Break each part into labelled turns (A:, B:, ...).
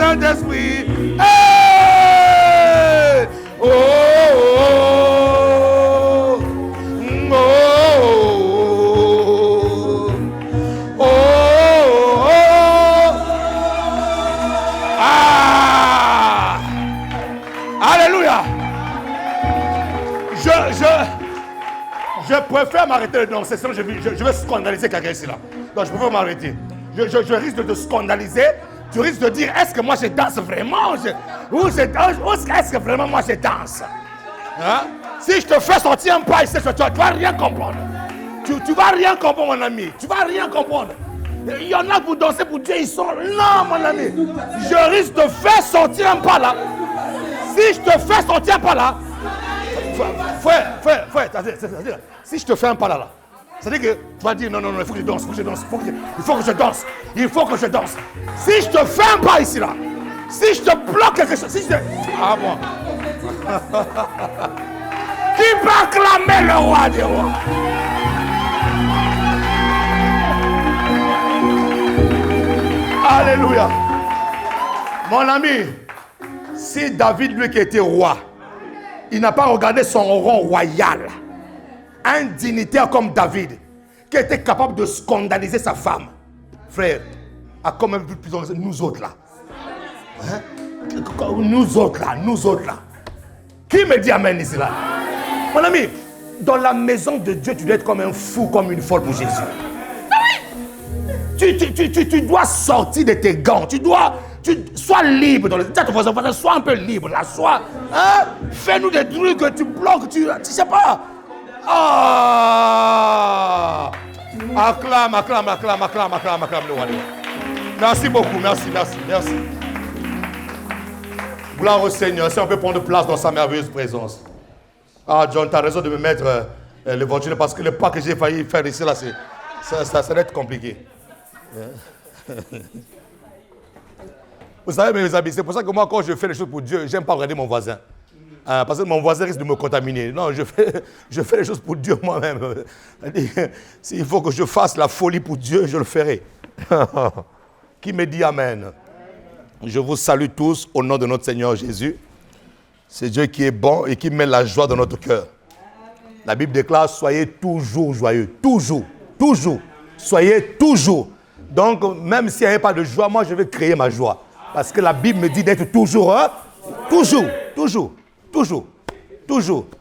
A: Saint-Esprit. Hey! Oh, oh, oh, oh, oh, oh. Ah! Alléluia! Je préfère m'arrêter de danser, sinon je vais scandaliser quelqu'un ici là. Donc je préfère m'arrêter. Je risque de te scandaliser. Tu risques de dire, est-ce que moi je danse vraiment ou est-ce que vraiment moi je danse? Hein? Si je te fais sortir un pas ici, tu ne vas rien comprendre. Tu ne vas rien comprendre, mon ami. Tu ne vas rien comprendre. Il y en a qui vous dansez pour Dieu, ils sont... Non, mon ami. Je risque de faire sortir un pas là. Si je te fais sortir un pas là, frère, c'est-à-dire, si je te fais un pas là, c'est-à-dire que tu vas dire non, il faut que je danse, il faut que je danse. Si je te fais un pas ici là, si je te bloque quelque chose, si je te... Ah bon. Qui peut acclamer le roi des rois? Alléluia. Mon ami, si David, lui qui était roi, il n'a pas regardé son rang royal. Un dignitaire comme David, qui était capable de scandaliser sa femme, frère, a quand même vu plus nous autres là. Hein? Nous autres là. Qui me dit amen ici là? Mon ami, dans la maison de Dieu, tu dois être comme un fou, comme une folle pour Jésus. Tu dois sortir de tes gants. Sois libre. Sois un peu libre. Là, hein? Fais-nous des trucs que tu bloques. Tu sais pas. Ah! Acclame le roi. Merci beaucoup. Merci. Gloire au Seigneur. Si on peut prendre place dans sa merveilleuse présence. Ah, John, tu as raison de me mettre l'évangile parce que le pas que j'ai failli faire ici, là, ça va être compliqué. Vous savez, mes amis, c'est pour ça que moi, quand je fais les choses pour Dieu, j'aime pas regarder mon voisin. Parce que mon voisin risque de me contaminer. Non, je fais les choses pour Dieu moi-même. S'il faut que je fasse la folie pour Dieu, je le ferai. Qui me dit amen? Je vous salue tous au nom de notre Seigneur Jésus. C'est Dieu qui est bon et qui met la joie dans notre cœur. La Bible déclare, soyez toujours joyeux. Toujours. Soyez toujours. Donc, même s'il n'y avait pas de joie, moi, je vais créer ma joie. Parce que la Bible me dit d'être toujours.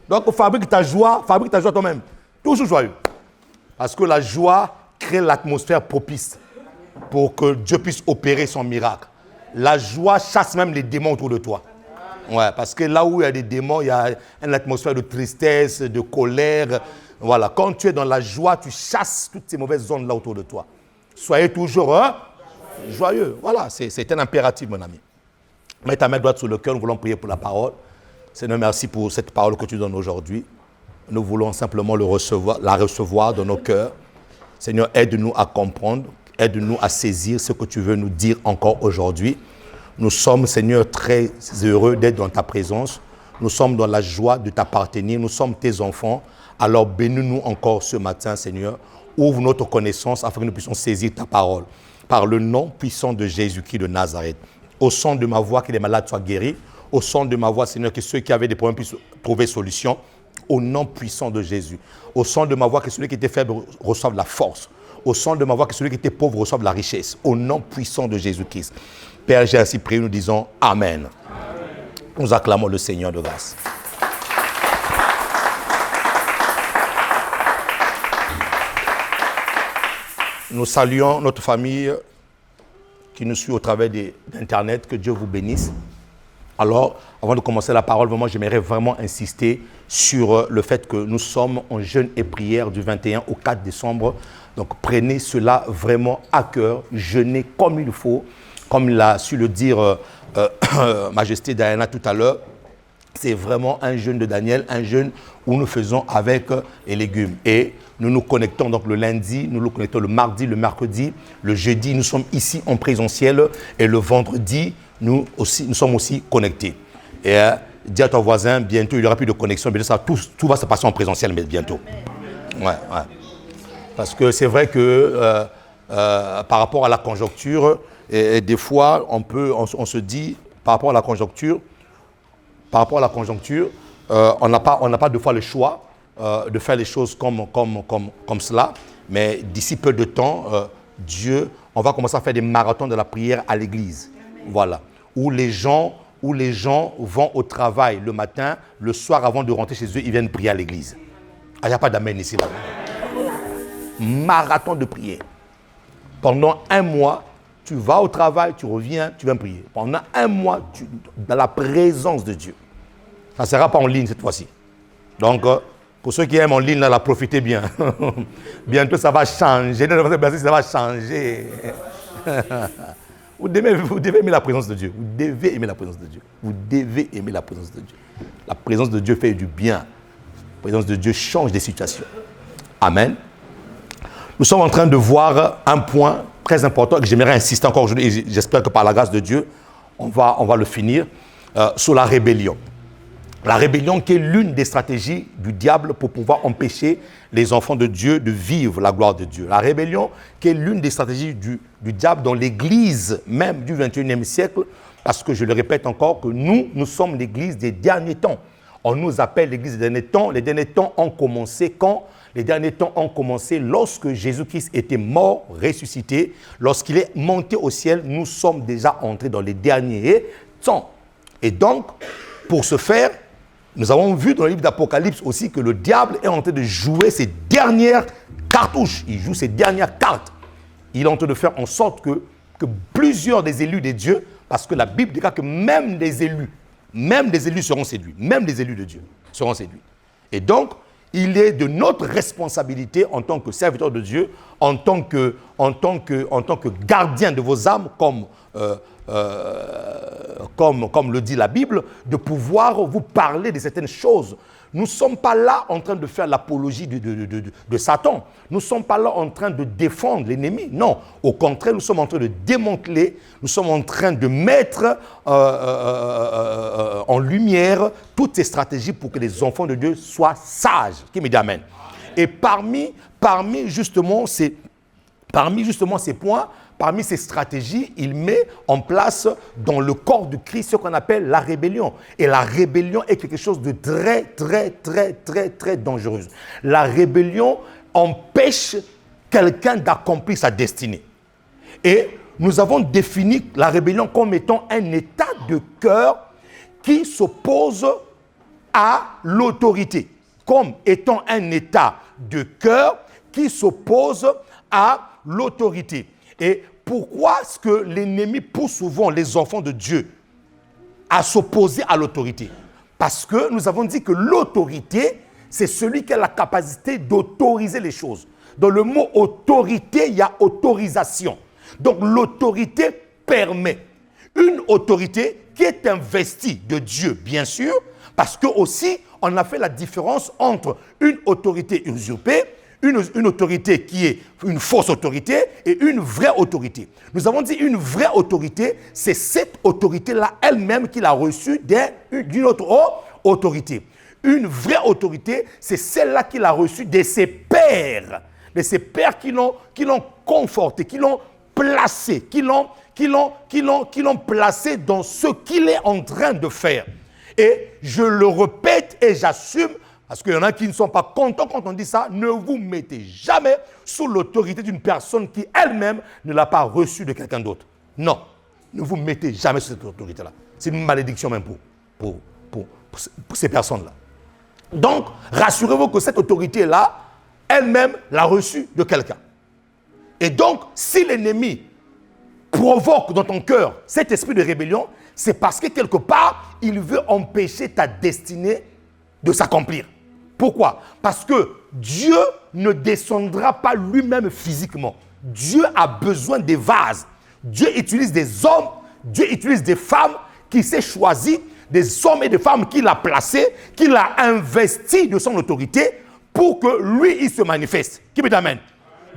A: Donc, fabrique ta joie toi-même. Toujours joyeux. Parce que la joie crée l'atmosphère propice pour que Dieu puisse opérer son miracle. La joie chasse même les démons autour de toi. Ouais, parce que là où il y a des démons, il y a une atmosphère de tristesse, de colère. Voilà, quand tu es dans la joie, tu chasses toutes ces mauvaises ondes là autour de toi. Soyez toujours joyeux. Voilà, c'est un impératif, mon ami. Mets ta main droite sur le cœur, nous voulons prier pour la parole. Seigneur, merci pour cette parole que tu donnes aujourd'hui. Nous voulons simplement la recevoir dans nos cœurs. Seigneur, aide-nous à comprendre, aide-nous à saisir ce que tu veux nous dire encore aujourd'hui. Nous sommes, Seigneur, très heureux d'être dans ta présence. Nous sommes dans la joie de t'appartenir. Nous sommes tes enfants. Alors bénis-nous encore ce matin, Seigneur. Ouvre notre connaissance afin que nous puissions saisir ta parole. Par le nom puissant de Jésus-Christ de Nazareth. Au son de ma voix, que les malades soient guéris. Au son de ma voix, Seigneur, que ceux qui avaient des problèmes puissent trouver solution. Au nom puissant de Jésus. Au son de ma voix, que celui qui était faible reçoive la force. Au son de ma voix, que celui qui était pauvre reçoive la richesse. Au nom puissant de Jésus-Christ. Père, j'ai ainsi prié, nous disons Amen. Nous acclamons le Seigneur de grâce. Nous saluons notre famille qui nous suit au travers d'Internet. Que Dieu vous bénisse. Alors, avant de commencer la parole, j'aimerais vraiment insister sur le fait que nous sommes en jeûne et prière du 21 au 4 décembre. Donc, prenez cela vraiment à cœur. Jeûnez comme il faut. Comme l'a su le dire Majesté Diana tout à l'heure, c'est vraiment un jeûne de Daniel, un jeûne où nous faisons avec les légumes. Et nous nous connectons donc le lundi, nous nous connectons le mardi, le mercredi, le jeudi, nous sommes ici en présentiel et le vendredi, nous sommes aussi connectés. Et dis à ton voisin, bientôt il n'y aura plus de connexion, bientôt tout va se passer en présentiel, mais bientôt. Ouais. Parce que c'est vrai que par rapport à la conjoncture, Et des fois, on se dit, par rapport à la conjoncture, on n'a pas deux fois le choix de faire les choses comme cela. Mais d'ici peu de temps, on va commencer à faire des marathons de la prière à l'église. Voilà. Où les gens vont au travail le matin, le soir avant de rentrer chez eux, ils viennent prier à l'église. Ah, il n'y a pas d'amen ici, là. Marathon de prière. Pendant un mois, tu vas au travail, tu reviens, tu viens prier. Pendant un mois, dans la présence de Dieu. Ça ne sera pas en ligne cette fois-ci. Donc, pour ceux qui aiment en ligne, là, profitez bien. Bientôt, ça va changer. Ça va changer. Vous devez aimer la présence de Dieu. Vous devez aimer la présence de Dieu. Vous devez aimer la présence de Dieu. La présence de Dieu fait du bien. La présence de Dieu change des situations. Amen. Nous sommes en train de voir un point très important que j'aimerais insister encore aujourd'hui, et j'espère que par la grâce de Dieu, on va le finir, sur la rébellion. La rébellion qui est l'une des stratégies du diable pour pouvoir empêcher les enfants de Dieu de vivre la gloire de Dieu. La rébellion qui est l'une des stratégies du diable dans l'église même du 21e siècle, parce que je le répète encore, que nous sommes l'église des derniers temps. On nous appelle l'église des derniers temps. Les derniers temps ont commencé quand? Les derniers temps ont commencé lorsque Jésus-Christ était mort, ressuscité. Lorsqu'il est monté au ciel, nous sommes déjà entrés dans les derniers temps. Et donc, pour ce faire, nous avons vu dans le livre d'Apocalypse aussi que le diable est en train de jouer ses dernières cartouches. Il joue ses dernières cartes. Il est en train de faire en sorte que plusieurs des élus de Dieu, parce que la Bible déclare que même les élus seront séduits. Même les élus de Dieu seront séduits. Et donc, il est de notre responsabilité en tant que serviteur de Dieu, en tant que gardien de vos âmes, comme le dit la Bible, de pouvoir vous parler de certaines choses. Nous ne sommes pas là en train de faire l'apologie de Satan. Nous ne sommes pas là en train de défendre l'ennemi. Non, au contraire, nous sommes en train de démanteler, nous sommes en train de mettre en lumière toutes ces stratégies pour que les enfants de Dieu soient sages. Qui me dit amen. Et parmi justement ces points, parmi ces stratégies, il met en place dans le corps de Christ ce qu'on appelle la rébellion. Et la rébellion est quelque chose de très, très, très, très, très dangereux. La rébellion empêche quelqu'un d'accomplir sa destinée. Et nous avons défini la rébellion comme étant un état de cœur qui s'oppose à l'autorité. Comme étant un état de cœur qui s'oppose à l'autorité. Et pourquoi est-ce que l'ennemi pousse souvent les enfants de Dieu à s'opposer à l'autorité? Parce que nous avons dit que l'autorité, c'est celui qui a la capacité d'autoriser les choses. Dans le mot autorité, il y a autorisation. Donc l'autorité permet. Une autorité qui est investie de Dieu, bien sûr, parce que aussi, on a fait la différence entre une autorité usurpée, une autorité qui est une fausse autorité et une vraie autorité. Nous avons dit une vraie autorité, c'est cette autorité-là elle-même qu'il a reçue d'une autre autorité. Une vraie autorité, c'est celle-là qu'il a reçue de ses pairs qui l'ont conforté, qui l'ont placé, qui l'ont placé dans ce qu'il est en train de faire. Et je le répète et j'assume, parce qu'il y en a qui ne sont pas contents quand on dit ça, ne vous mettez jamais sous l'autorité d'une personne qui elle-même ne l'a pas reçue de quelqu'un d'autre. Non, ne vous mettez jamais sous cette autorité-là. C'est une malédiction même pour ces personnes-là. Donc, rassurez-vous que cette autorité-là, elle-même l'a reçue de quelqu'un. Et donc, si l'ennemi provoque dans ton cœur cet esprit de rébellion, c'est parce que quelque part, il veut empêcher ta destinée de s'accomplir. Pourquoi? Parce que Dieu ne descendra pas lui-même physiquement. Dieu a besoin des vases. Dieu utilise des hommes, Dieu utilise des femmes qu'il s'est choisi, des hommes et des femmes qu'il a placés, qu'il a investis de son autorité pour que lui, il se manifeste. Qui me dit amen?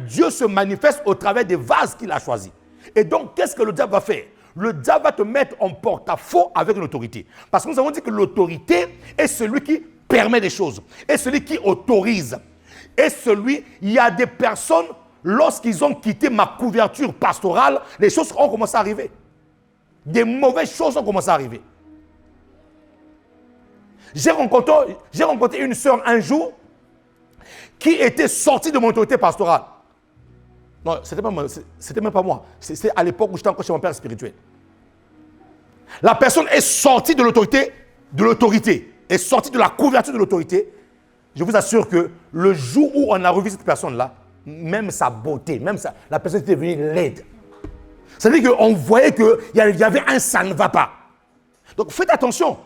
A: Dieu se manifeste au travers des vases qu'il a choisis. Et donc, qu'est-ce que le diable va faire? Le diable va te mettre en porte-à-faux avec l'autorité. Parce que nous avons dit que l'autorité est celui qui permet des choses, est celui qui autorise, est celui, il y a des personnes, lorsqu'ils ont quitté ma couverture pastorale, les choses ont commencé à arriver. Des mauvaises choses ont commencé à arriver. J'ai rencontré une sœur un jour qui était sortie de mon autorité pastorale. Non, c'était même pas moi. C'était à l'époque où j'étais encore chez mon père spirituel. La personne est sortie de l'autorité, est sortie de la couverture de l'autorité. Je vous assure que le jour où on a revu cette personne-là, même sa beauté, la personne était devenue laide. C'est-à-dire qu'on voyait qu'il y avait un ça ne va pas. Donc faites attention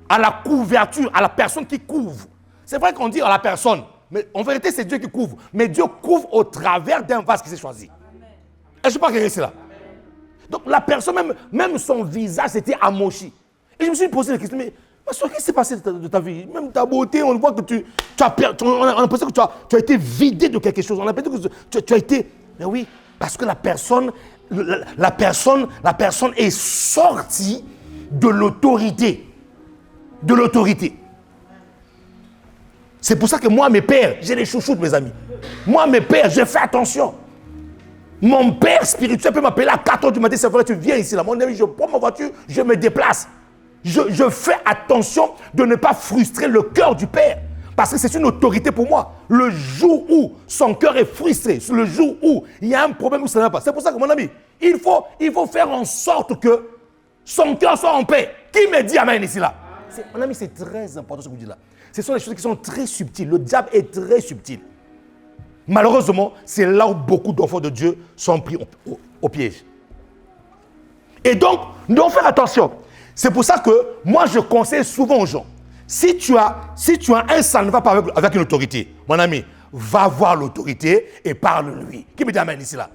A: à la couverture, à la personne qui couvre. C'est vrai qu'on dit à la personne, mais en vérité c'est Dieu qui couvre. Mais Dieu couvre au travers d'un vase qui s'est choisi. Et je ne sais pas quel c'est là. Donc la personne, même son visage s'était amochi. Et je me suis posé la question, mais qu'est-ce qui s'est passé de ta vie? Même ta beauté, on voit que on a l'impression que tu as été vidé de quelque chose. On a l'impression que tu as été... Mais oui, parce que la personne est sortie de l'autorité. De l'autorité. C'est pour ça que moi, mes pères, j'ai des chouchoutes, mes amis. Moi, mes pères, j'ai fait attention. Mon père spirituel peut m'appeler à 4 h du matin, c'est vrai, tu viens ici, là. Mon ami, je prends ma voiture, je me déplace. Je fais attention de ne pas frustrer le cœur du père. Parce que c'est une autorité pour moi. Le jour où son cœur est frustré, le jour où il y a un problème où ça ne va pas. C'est pour ça que mon ami, il faut faire en sorte que son cœur soit en paix. Qui me dit amen ici là? Mon ami, c'est très important ce que vous dites là. Ce sont des choses qui sont très subtiles. Le diable est très subtil. Malheureusement, c'est là où beaucoup d'enfants de Dieu sont pris au piège. Et donc, nous devons faire attention. C'est pour ça que moi, je conseille souvent aux gens, si tu as un ça ne va pas avec une autorité, mon ami, va voir l'autorité et parle-lui. Qui me dit amen ici là?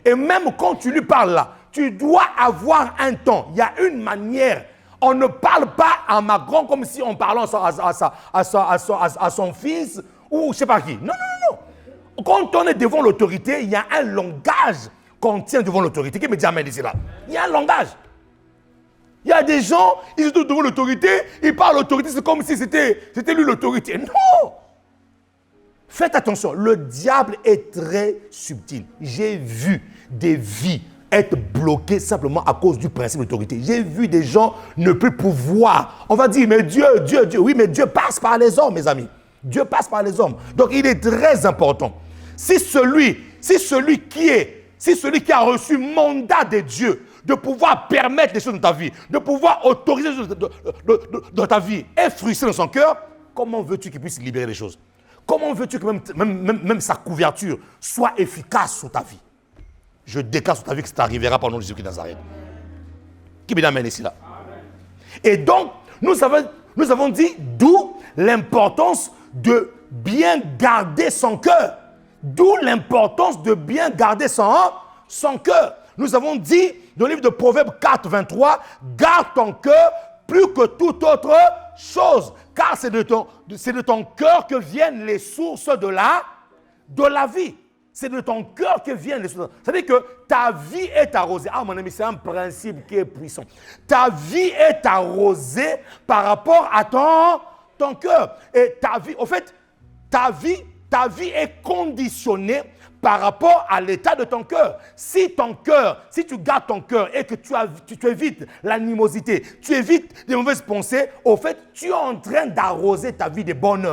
A: Et même quand tu lui parles là, tu dois avoir un temps. Il y a une manière. On ne parle pas à ma grande comme si on parlait à son fils ou je ne sais pas qui. Non. Quand on est devant l'autorité, il y a un langage qu'on tient devant l'autorité. Qui me dit amen ici là? Il y a un langage. Il y a des gens, ils sont devant l'autorité, ils parlent l'autorité, c'est comme si c'était lui l'autorité. Non! Faites attention, le diable est très subtil. J'ai vu des vies être bloquées simplement à cause du principe d'autorité. J'ai vu des gens ne plus pouvoir. On va dire, mais Dieu. Oui, mais Dieu passe par les hommes, mes amis. Dieu passe par les hommes. Donc, il est très important. Si celui qui a reçu mandat de Dieu, de pouvoir permettre des choses dans ta vie, de pouvoir autoriser des choses dans ta vie, est frustré dans son cœur, comment veux-tu qu'il puisse libérer les choses? Comment veux-tu que même sa couverture soit efficace sur ta vie? Je déclare sur ta vie que ça t'arrivera par le nom de Jésus-Christ de Nazareth. Qui me l'amène ici là? Et donc, nous avons dit d'où l'importance de bien garder son cœur. D'où l'importance de bien garder son cœur. Nous avons dit dans le livre de Proverbes 4, 23, garde ton cœur plus que toute autre chose, car c'est de ton cœur que viennent les sources de la vie. C'est de ton cœur que viennent les sources. Ça veut dire que ta vie est arrosée. Ah mon ami, c'est un principe qui est puissant. Ta vie est arrosée par rapport à ton cœur. Et ta vie, en fait, ta vie est conditionnée par rapport à l'état de ton cœur. Si tu gardes ton cœur et que tu évites l'animosité, tu évites les mauvaises pensées, au fait, tu es en train d'arroser ta vie de bonnes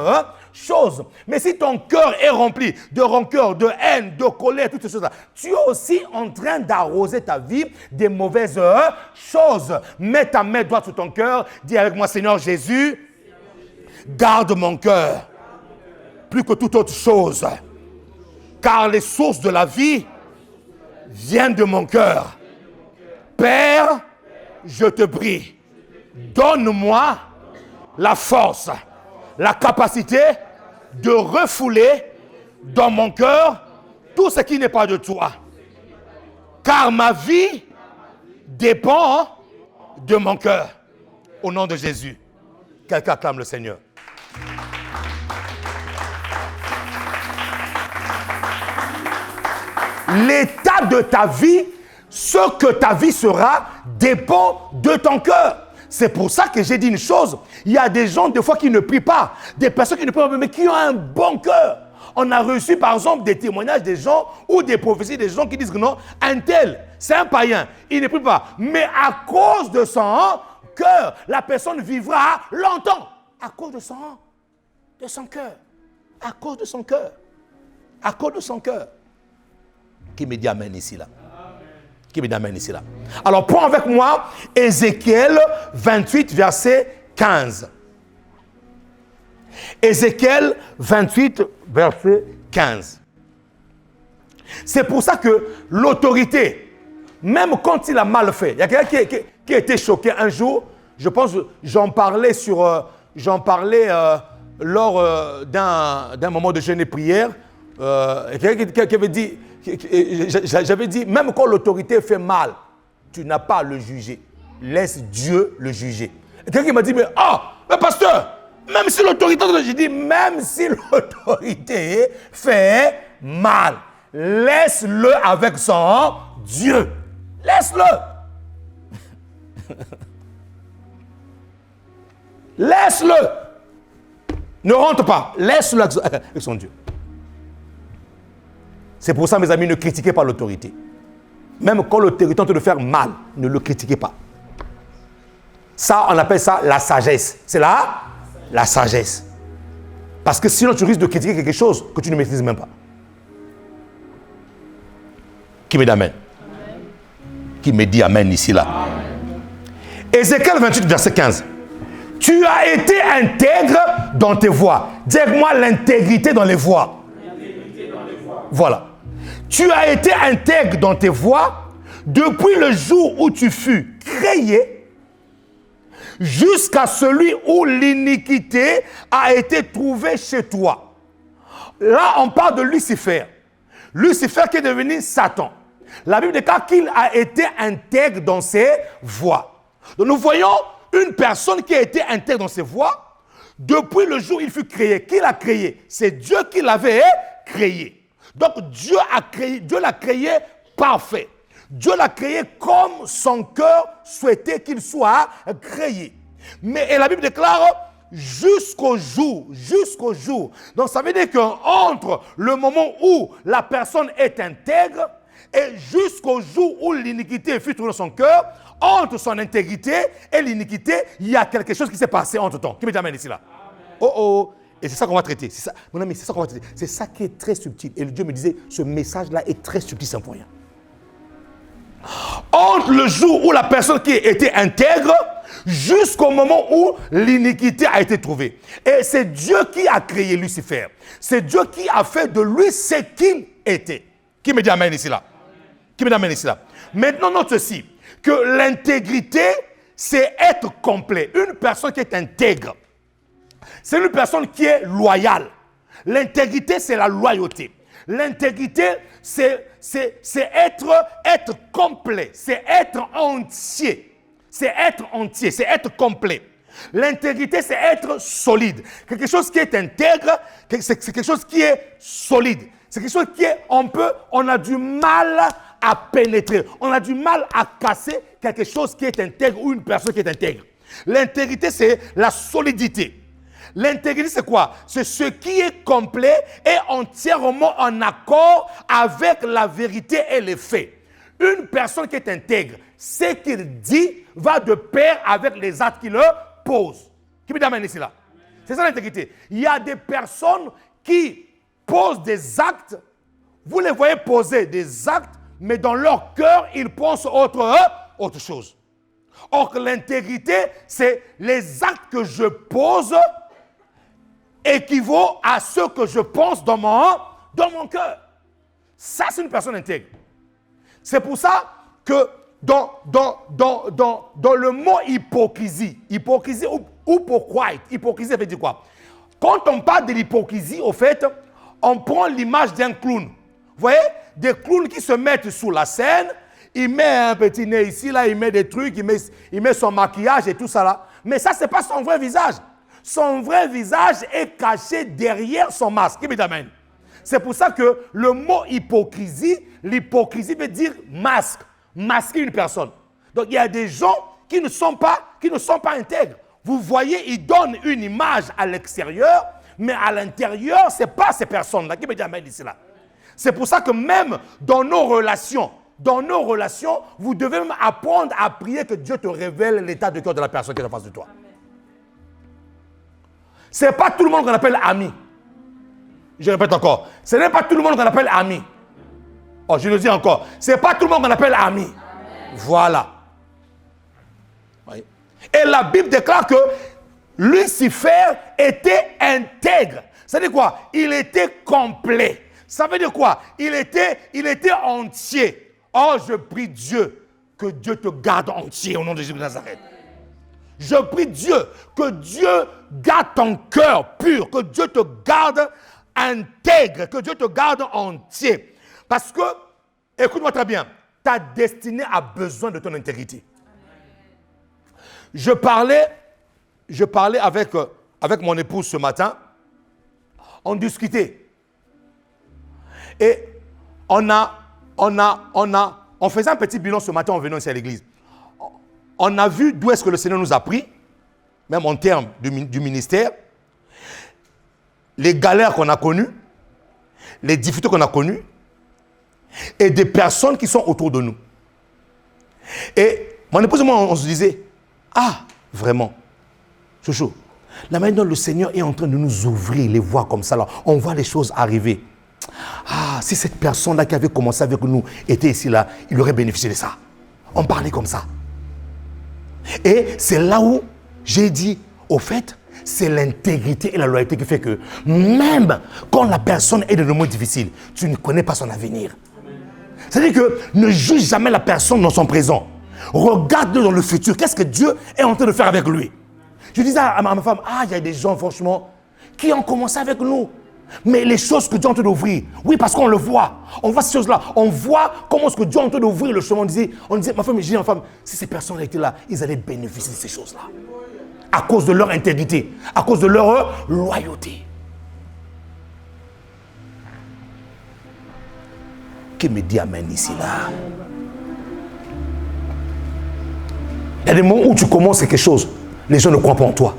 A: choses. Mais si ton cœur est rempli de rancœur, de haine, de colère, toutes ces choses-là, tu es aussi en train d'arroser ta vie des mauvaises choses. Mets ta main droite sur ton cœur, dis avec moi, Seigneur Jésus, garde mon cœur plus que toute autre chose. Car les sources de la vie viennent de mon cœur. Père, je te prie, donne-moi la force, la capacité de refouler dans mon cœur tout ce qui n'est pas de toi. Car ma vie dépend de mon cœur. Au nom de Jésus, quelqu'un acclame le Seigneur. L'état de ta vie, ce que ta vie sera, dépend de ton cœur. C'est pour ça que j'ai dit une chose. Il y a des gens, des fois, qui ne prient pas. Des personnes qui ne prient pas, mais qui ont un bon cœur. on a reçu par exemple des témoignages des gens ou des prophéties des gens qui disent que non, un tel, c'est un païen, il ne prie pas. Mais à cause de son cœur, la personne vivra longtemps. À cause de son cœur. À cause de son cœur. À cause de son cœur. Qui me dit amen ici là? Qui me dit amen ici là? Alors prends avec moi Ézéchiel 28 verset 15. Ézéchiel 28 verset 15. C'est pour ça que l'autorité, même quand il a mal fait, il y a quelqu'un qui a été choqué un jour, je pense, j'en parlais lors d'un moment de jeûne et prière, quelqu'un qui avait dit, j'avais dit, même quand l'autorité fait mal, tu n'as pas à le juger. Laisse Dieu le juger. Et quelqu'un qui m'a dit, mais pasteur, même si l'autorité, j'ai dit, même si l'autorité fait mal, laisse-le avec son Dieu. Laisse-le. Laisse-le. Ne rentre pas. Laisse-le avec son Dieu. C'est pour ça, mes amis, ne critiquez pas l'autorité. Même quand l'autorité tente de faire mal, ne le critiquez pas. Ça, on appelle ça la sagesse. C'est là la sagesse. Parce que sinon, tu risques de critiquer quelque chose que tu ne maîtrises même pas. Qui me dit amen? Amen. Qui me dit amen ici, là? Amen. Ézéchiel 28, verset 15. Tu as été intègre dans tes voies. Dis-moi l'intégrité dans les voies. L'intégrité dans les voies. Voilà. Tu as été intègre dans tes voies depuis le jour où tu fus créé jusqu'à celui où l'iniquité a été trouvée chez toi. Là, on parle de Lucifer. Lucifer qui est devenu Satan. La Bible déclare qu'il a été intègre dans ses voies. Donc nous voyons une personne qui a été intègre dans ses voies depuis le jour où il fut créé. Qui l'a créé? C'est Dieu qui l'avait créé. Donc Dieu l'a créé parfait. Dieu l'a créé comme son cœur souhaitait qu'il soit créé. Et la Bible déclare jusqu'au jour. Donc ça veut dire qu'entre le moment où la personne est intègre et jusqu'au jour où l'iniquité fut trouvée dans son cœur, entre son intégrité et l'iniquité, il y a quelque chose qui s'est passé entre temps. Qui me amène ici là? Amen. Et c'est ça qu'on va traiter. C'est ça, mon ami, c'est ça qu'on va traiter. C'est ça qui est très subtil. Et Dieu me disait, ce message-là est très subtil, c'est un point. Entre le jour où la personne qui était intègre jusqu'au moment où l'iniquité a été trouvée. Et c'est Dieu qui a créé Lucifer. C'est Dieu qui a fait de lui ce qu'il était. Qui me dit amen ici là? Qui me dit amen ici là? Maintenant, note ceci, que l'intégrité, c'est être complet. Une personne qui est intègre, c'est une personne qui est loyale. L'intégrité, c'est la loyauté. L'intégrité, c'est être complet, c'est être entier. C'est être complet. L'intégrité, c'est être solide. Quelque chose qui est intègre, c'est quelque chose qui est solide. C'est quelque chose qui est, on a du mal à pénétrer. On a du mal à casser quelque chose qui est intègre ou une personne qui est intègre. L'intégrité, c'est la solidité. L'intégrité, c'est quoi? C'est ce qui est complet et entièrement en accord avec la vérité et les faits. Une personne qui est intègre, ce qu'il dit va de pair avec les actes qu'il pose. Qui me amène ici là? C'est ça l'intégrité. Il y a des personnes qui posent des actes, vous les voyez poser des actes, mais dans leur cœur, ils pensent autre chose. Or que l'intégrité, c'est les actes que je pose équivaut à ce que je pense dans mon cœur. Ça, c'est une personne intègre. C'est pour ça que dans le mot hypocrisie ou pourquoi, hypocrisie, ça veut dire quoi? Quand on parle de l'hypocrisie, au fait, on prend l'image d'un clown. Vous voyez, des clowns qui se mettent sous la scène, il met un petit nez ici, là, il met des trucs, il met son maquillage et tout ça là. Mais ça, ce n'est pas son vrai visage. Son vrai visage est caché derrière son masque. Qui me amène? C'est pour ça que le mot hypocrisie, l'hypocrisie veut dire masque, masquer une personne. Donc il y a des gens qui ne sont pas intègres. Vous voyez, ils donnent une image à l'extérieur, Mais à l'intérieur, ce n'est pas ces personnes-là. Qui me dit amen ici là? C'est pour ça que même dans nos relations, vous devez même apprendre à prier que Dieu te révèle l'état de cœur de la personne qui est en face de toi. Ce n'est pas tout le monde qu'on appelle ami. Je répète encore. Ce n'est pas tout le monde qu'on appelle ami. Oh, je le dis encore. Ce n'est pas tout le monde qu'on appelle ami. Amen. Voilà. Oui. Et la Bible déclare que Lucifer était intègre. Ça veut dire quoi? Il était complet. Ça veut dire quoi? Il était entier. Oh, je prie Dieu que Dieu te garde entier au nom de Jésus de Nazareth. Je prie Dieu que Dieu garde ton cœur pur, que Dieu te garde intègre, que Dieu te garde entier. Parce que, écoute-moi très bien, ta destinée a besoin de ton intégrité. Je parlais avec mon épouse ce matin. On discutait. Et on faisait un petit bilan ce matin en venant ici à l'église. On a vu d'où est-ce que le Seigneur nous a pris, même en termes du ministère, les galères qu'on a connues, les difficultés qu'on a connues, et des personnes qui sont autour de nous. Et mon épouse et moi, on se disait, ah, vraiment, chouchou, la manière dont le Seigneur est en train de nous ouvrir les voies comme ça, là, on voit les choses arriver. Ah, si cette personne-là qui avait commencé avec nous était ici, là, il aurait bénéficié de ça. On parlait comme ça. Et c'est là où j'ai dit, au fait, c'est l'intégrité et la loyauté qui fait que même quand la personne est dans le moment difficile, tu ne connais pas son avenir. C'est-à-dire que ne juge jamais la personne dans son présent. Regarde-le dans le futur. Qu'est-ce que Dieu est en train de faire avec lui? Je disais à ma femme, ah, il y a des gens, franchement, qui ont commencé avec nous. Mais les choses que Dieu est en train d'ouvrir, oui, parce qu'on le voit. On voit ces choses-là. On voit comment est-ce que Dieu est en train d'ouvrir le chemin. On disait, ma femme, je dis à ma femme, si ces personnes étaient là, ils allaient bénéficier de ces choses-là. À cause de leur intégrité, à cause de leur loyauté. Qui me dit amen ici, là? Il y a des moments où tu commences quelque chose, les gens ne croient pas en toi.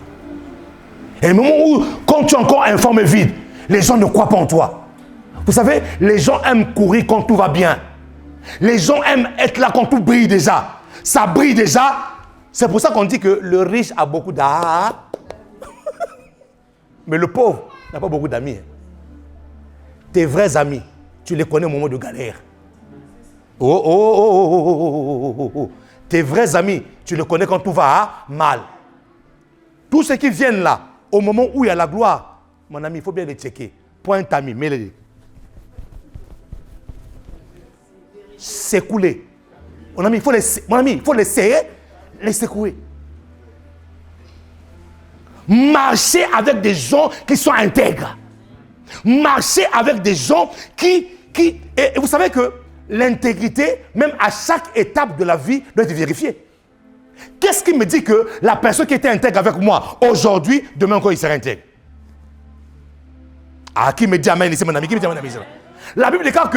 A: Il y a des moments où, quand tu es encore informé vide, les gens ne croient pas en toi. Vous savez, les gens aiment courir quand tout va bien. Les gens aiment être là quand tout brille déjà. Ça brille déjà. C'est pour ça qu'on dit que le riche a beaucoup d'argent. Mais le pauvre n'a pas beaucoup d'amis. Tes vrais amis, tu les connais au moment de galère. Oh, oh, oh, oh, oh, oh, oh. Tes vrais amis, tu les connais quand tout va mal. Tous ceux qui viennent là, au moment où il y a la gloire, mon ami, il faut bien les checker. Point ami, mets-les. S'écouler. Mon ami, il faut les serrer, les secouer. Marcher avec des gens qui sont intègres. Marcher avec des gens qui... Et vous savez que l'intégrité, même à chaque étape de la vie, doit être vérifiée. Qu'est-ce qui me dit que la personne qui était intègre avec moi aujourd'hui, demain encore il sera intègre? Ah, qui me dit amen ici, mon ami? Qui me dit amen ici? La Bible déclare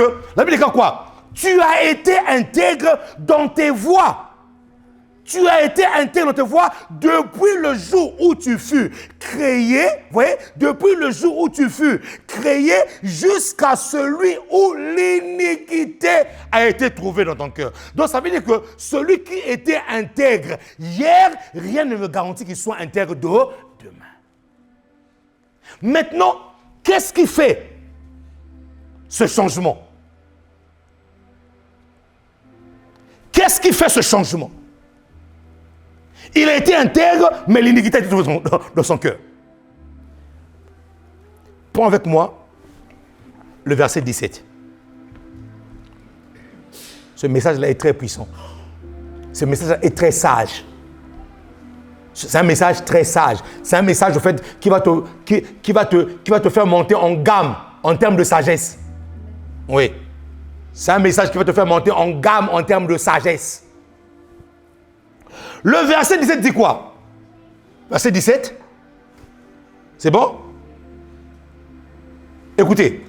A: quoi? Tu as été intègre dans tes voies. Tu as été intègre dans tes voies depuis le jour où tu fus créé, vous voyez, depuis le jour où tu fus créé jusqu'à celui où l'iniquité a été trouvée dans ton cœur. Donc ça veut dire que celui qui était intègre hier, rien ne me garantit qu'il soit intègre demain. Maintenant, qu'est-ce qui fait ce changement? Qu'est-ce qui fait ce changement? Il a été intègre, mais l'iniquité a été trouvée dans son cœur. Prends avec moi le verset 17. Ce message-là est très puissant. Ce message est très sage. C'est un message très sage. C'est un message, au fait, qui va te faire monter en gamme en termes de sagesse. Oui. C'est un message qui va te faire monter en gamme en termes de sagesse. Le verset 17 dit quoi? Verset 17. C'est bon? Écoutez.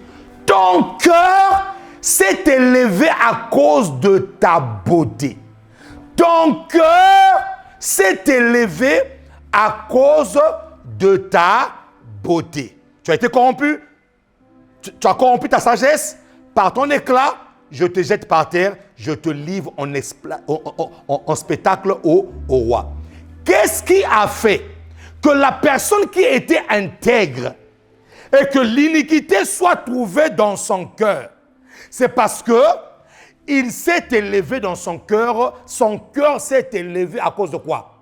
A: Ton cœur s'est élevé à cause de ta beauté. Ton cœur s'est élevé à cause de ta beauté. Tu as été corrompu. Tu as corrompu ta sagesse. Par ton éclat, je te jette par terre. Je te livre en spectacle au roi. Qu'est-ce qui a fait que la personne qui était intègre et que l'iniquité soit trouvée dans son cœur? C'est parce que il s'est élevé dans son cœur s'est élevé à cause de quoi?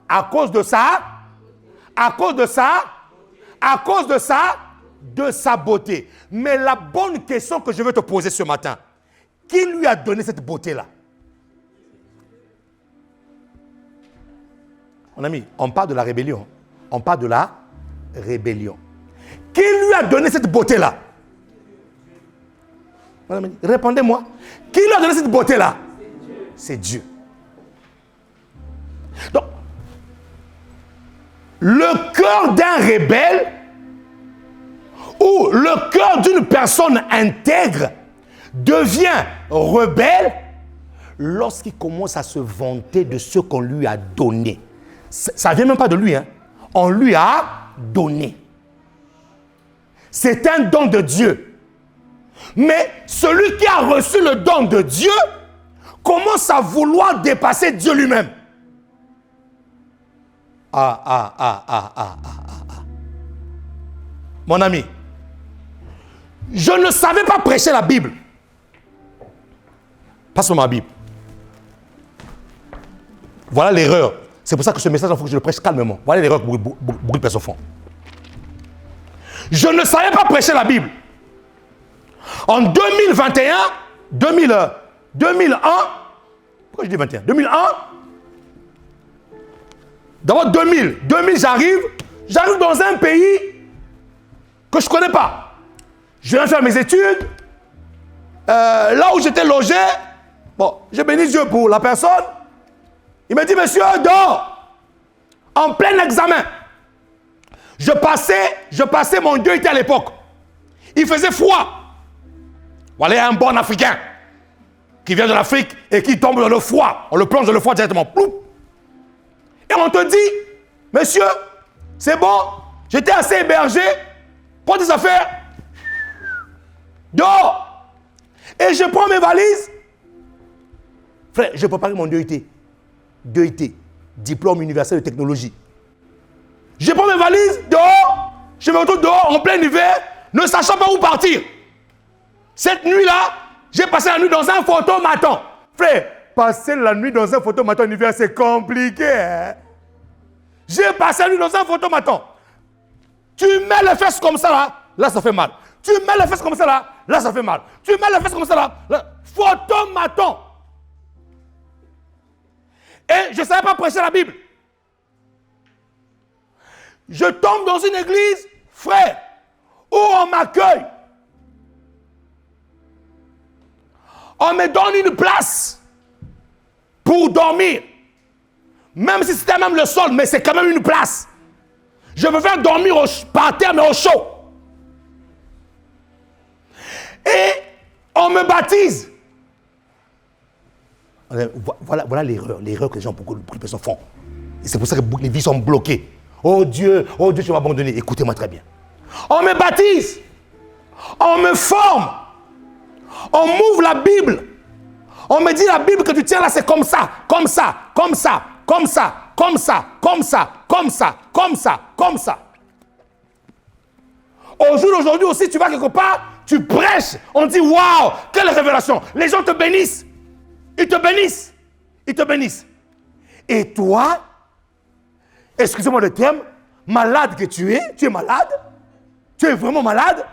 A: À cause de ça? À cause de ça? À cause de ça? De sa beauté. Mais la bonne question que je veux te poser ce matin, qui lui a donné cette beauté-là? Mon ami, on parle de la rébellion. On parle de la rébellion. Qui lui a donné cette beauté-là? Répondez-moi. Qui lui a donné cette beauté-là? C'est Dieu. Donc, le cœur d'un rebelle ou le cœur d'une personne intègre devient rebelle lorsqu'il commence à se vanter de ce qu'on lui a donné. Ça ne vient même pas de lui, hein. On lui a donné. C'est un don de Dieu. Mais celui qui a reçu le don de Dieu commence à vouloir dépasser Dieu lui-même. Mon ami, je ne savais pas prêcher la Bible. Passe-moi ma Bible. Voilà l'erreur. C'est pour ça que ce message, il faut que je le prêche calmement. Voilà l'erreur que beaucoup de personnes font. Je ne savais pas prêcher la Bible. En 2021, 2001, pourquoi je dis 21? 2001, d'abord 2000, j'arrive dans un pays que je ne connais pas. Je viens faire mes études, là où j'étais logé, bon, je bénis Dieu pour la personne. Il me dit, monsieur, dehors, en plein examen. Je passais mon Dieu était à l'époque. Il faisait froid. Voilà un bon Africain qui vient de l'Afrique et qui tombe dans le froid. On le plonge dans le froid directement. Ploup. Et on te dit, monsieur, c'est bon, j'étais assez hébergé, prends tes affaires, dehors. Et je prends mes valises. Frère, je prépare mon DET, diplôme universel de technologie. Je prends mes valises, dehors, je me retrouve dehors en plein hiver, ne sachant pas où partir. Cette nuit-là, j'ai passé la nuit dans un photomaton. Frère, passer la nuit dans un photomaton en hiver, c'est compliqué. Hein? J'ai passé la nuit dans un photomaton. Tu mets les fesses comme ça, là, ça fait mal. Tu mets les fesses comme ça, là, ça fait mal. Tu mets les fesses comme ça, là, photomaton. Et je ne savais pas prêcher la Bible. Je tombe dans une église, frère, où on m'accueille. On me donne une place pour dormir. Même si c'était même le sol, mais c'est quand même une place. Je me fais dormir par terre, mais au chaud. Et on me baptise. Voilà l'erreur que les gens, beaucoup de personnes font. Et c'est pour ça que les vies sont bloquées. Oh Dieu, tu m'as abandonné. Écoutez-moi très bien. On me baptise. On me forme. On m'ouvre la Bible. On me dit la Bible que tu tiens là, c'est comme ça, comme ça, comme ça, comme ça, comme ça, comme ça, comme ça, comme ça, comme ça. Au jour d'aujourd'hui aussi, tu vas quelque part, tu prêches. On dit waouh, quelle révélation. Les gens te bénissent. Ils te bénissent. Ils te bénissent. Et toi, excusez-moi le terme, malade que tu es malade, tu es vraiment malade,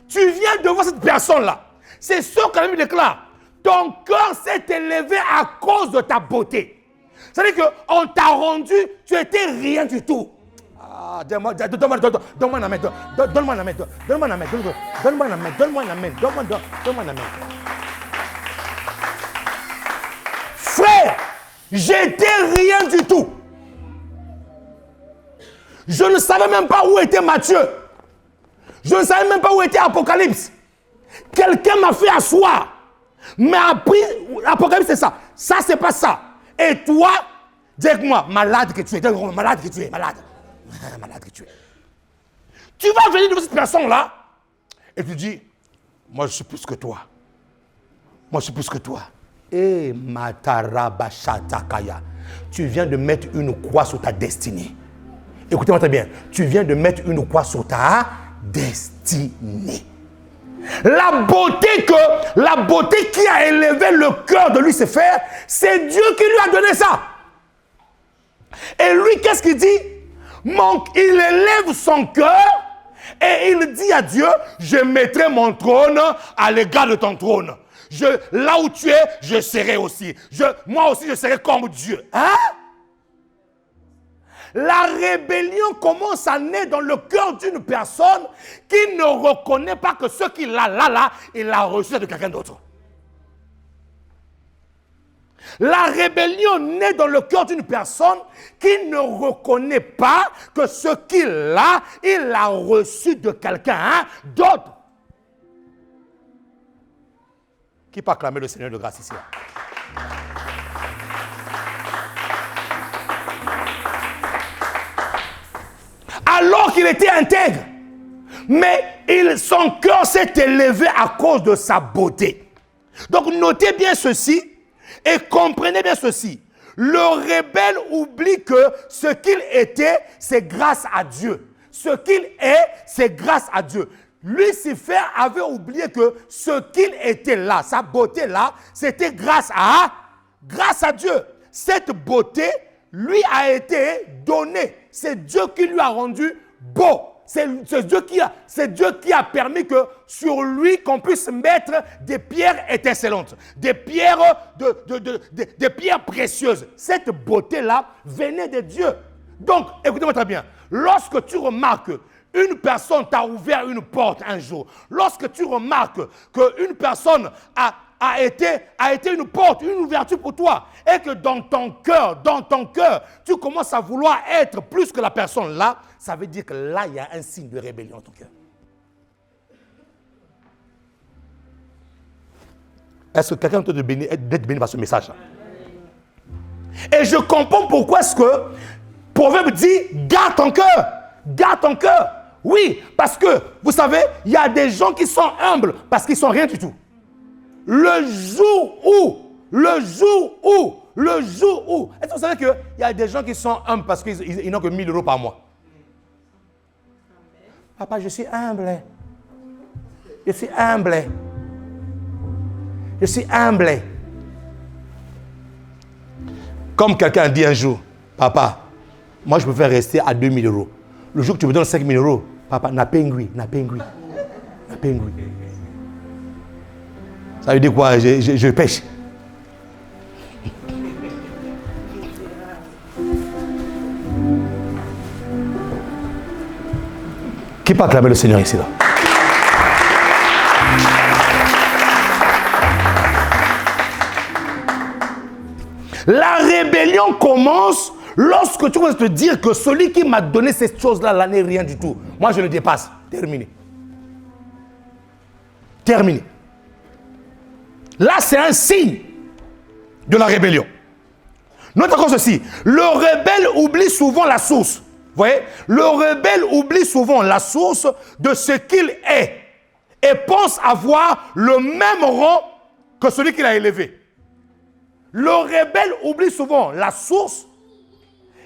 A: tu viens de voir cette personne-là. C'est sûr que la Bible déclare, ton cœur s'est élevé à cause de ta beauté. C'est-à-dire qu'on t'a rendu, tu étais rien du tout. Ah, donne-moi la main, donne-moi la main, donne-moi la main, donne-moi la main, donne-moi la main, donne-moi la main. Frère, j'étais rien du tout. Je ne savais même pas où était Matthieu. Je ne savais même pas où était Apocalypse. Quelqu'un m'a fait asseoir. M'a appris, l'Apocalypse c'est ça. Ça c'est pas ça. Et toi, dis-moi, malade que tu es, malade que tu es, malade. Malade que tu es. Tu vas venir devant cette personne-là et tu dis, moi je suis plus que toi. Moi je suis plus que toi. Et Matarabashatakaya, tu viens de mettre une croix sur ta destinée. Écoutez-moi très bien. Tu viens de mettre une croix sur ta destinée. La beauté qui a élevé le cœur de Lucifer, c'est Dieu qui lui a donné ça. Et lui, qu'est-ce qu'il dit? Il élève son cœur et il dit à Dieu, je mettrai mon trône à l'égard de ton trône. Là où tu es, je serai aussi. Moi aussi, je serai comme Dieu. Hein? La rébellion commence à naître dans le cœur d'une personne qui ne reconnaît pas que ce qu'il a là, il l'a reçu de quelqu'un d'autre. La rébellion naît dans le cœur d'une personne qui ne reconnaît pas que ce qu'il a, il l'a reçu de quelqu'un d'autre. Qui peut acclamer le Seigneur de grâce ici? Alors qu'il était intègre, mais son cœur s'est élevé à cause de sa beauté. Donc notez bien ceci et comprenez bien ceci. Le rebelle oublie que ce qu'il était, c'est grâce à Dieu. Ce qu'il est, c'est grâce à Dieu. Lucifer avait oublié que ce qu'il était là, sa beauté là, c'était grâce à Dieu. Cette beauté lui a été donnée. C'est Dieu qui lui a rendu beau. C'est Dieu qui a permis que sur lui, qu'on puisse mettre des pierres étincelantes, des pierres, des pierres précieuses. Cette beauté-là venait de Dieu. Donc, écoutez-moi très bien. Lorsque tu remarques une personne t'a ouvert une porte un jour, lorsque tu remarques qu'une personne a été une porte, une ouverture pour toi, et que dans ton cœur, tu commences à vouloir être plus que la personne là, ça veut dire que là, il y a un signe de rébellion dans ton cœur. Est-ce que quelqu'un peut d'être béni par ce message-là? Et je comprends pourquoi est-ce que Proverbe dit, garde ton cœur, garde ton cœur. Oui, parce que, vous savez, il y a des gens qui sont humbles parce qu'ils ne sont rien du tout. Le jour où, est-ce que vous savez qu'il y a des gens qui sont humbles parce qu'ils n'ont que 1 000 euros par mois? Papa, je suis humble. Je suis humble. Je suis humble. Comme quelqu'un a dit un jour, papa, moi je préfère rester à 2 000 euros. Le jour que tu me donnes 5 000 euros, papa, n'a pengui. Ça veut dire quoi? Je pêche. Qui peut acclamer le Seigneur ici là? La rébellion commence lorsque tu vas te dire que celui qui m'a donné cette chose-là, là n'est rien du tout. Moi, je le dépasse. Terminé. Terminé. Là, c'est un signe de la rébellion. Notez encore ceci. Le rebelle oublie souvent la source. Vous voyez? Le rebelle oublie souvent la source de ce qu'il est et pense avoir le même rang que celui qu'il a élevé. Le rebelle oublie souvent la source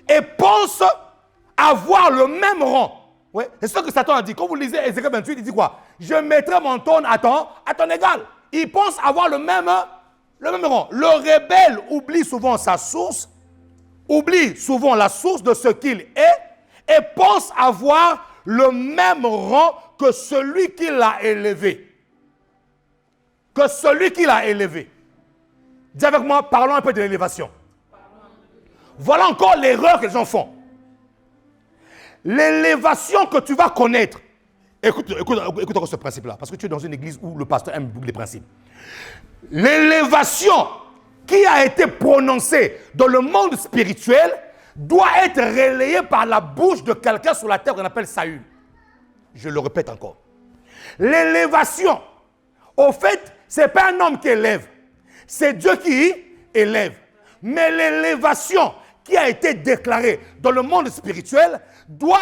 A: et pense avoir le même rang. Ouais. C'est ce que Satan a dit. Quand vous lisez Ézéchiel 28, il dit quoi? Je mettrai mon trône à ton égal. Il pense avoir le même rang. Le rebelle oublie souvent sa source, oublie souvent la source de ce qu'il est et pense avoir le même rang que celui qui l'a élevé. Que celui qui l'a élevé. Dis avec moi, parlons un peu de l'élévation. Voilà encore l'erreur que les gens font. L'élévation que tu vas connaître. Écoute encore ce principe-là, parce que tu es dans une église où le pasteur aime beaucoup les principes. L'élévation qui a été prononcée dans le monde spirituel doit être relayée par la bouche de quelqu'un sur la terre qu'on appelle Saül. Je le répète encore. L'élévation, au fait, ce n'est pas un homme qui élève. C'est Dieu qui élève. Mais l'élévation qui a été déclaré dans le monde spirituel doit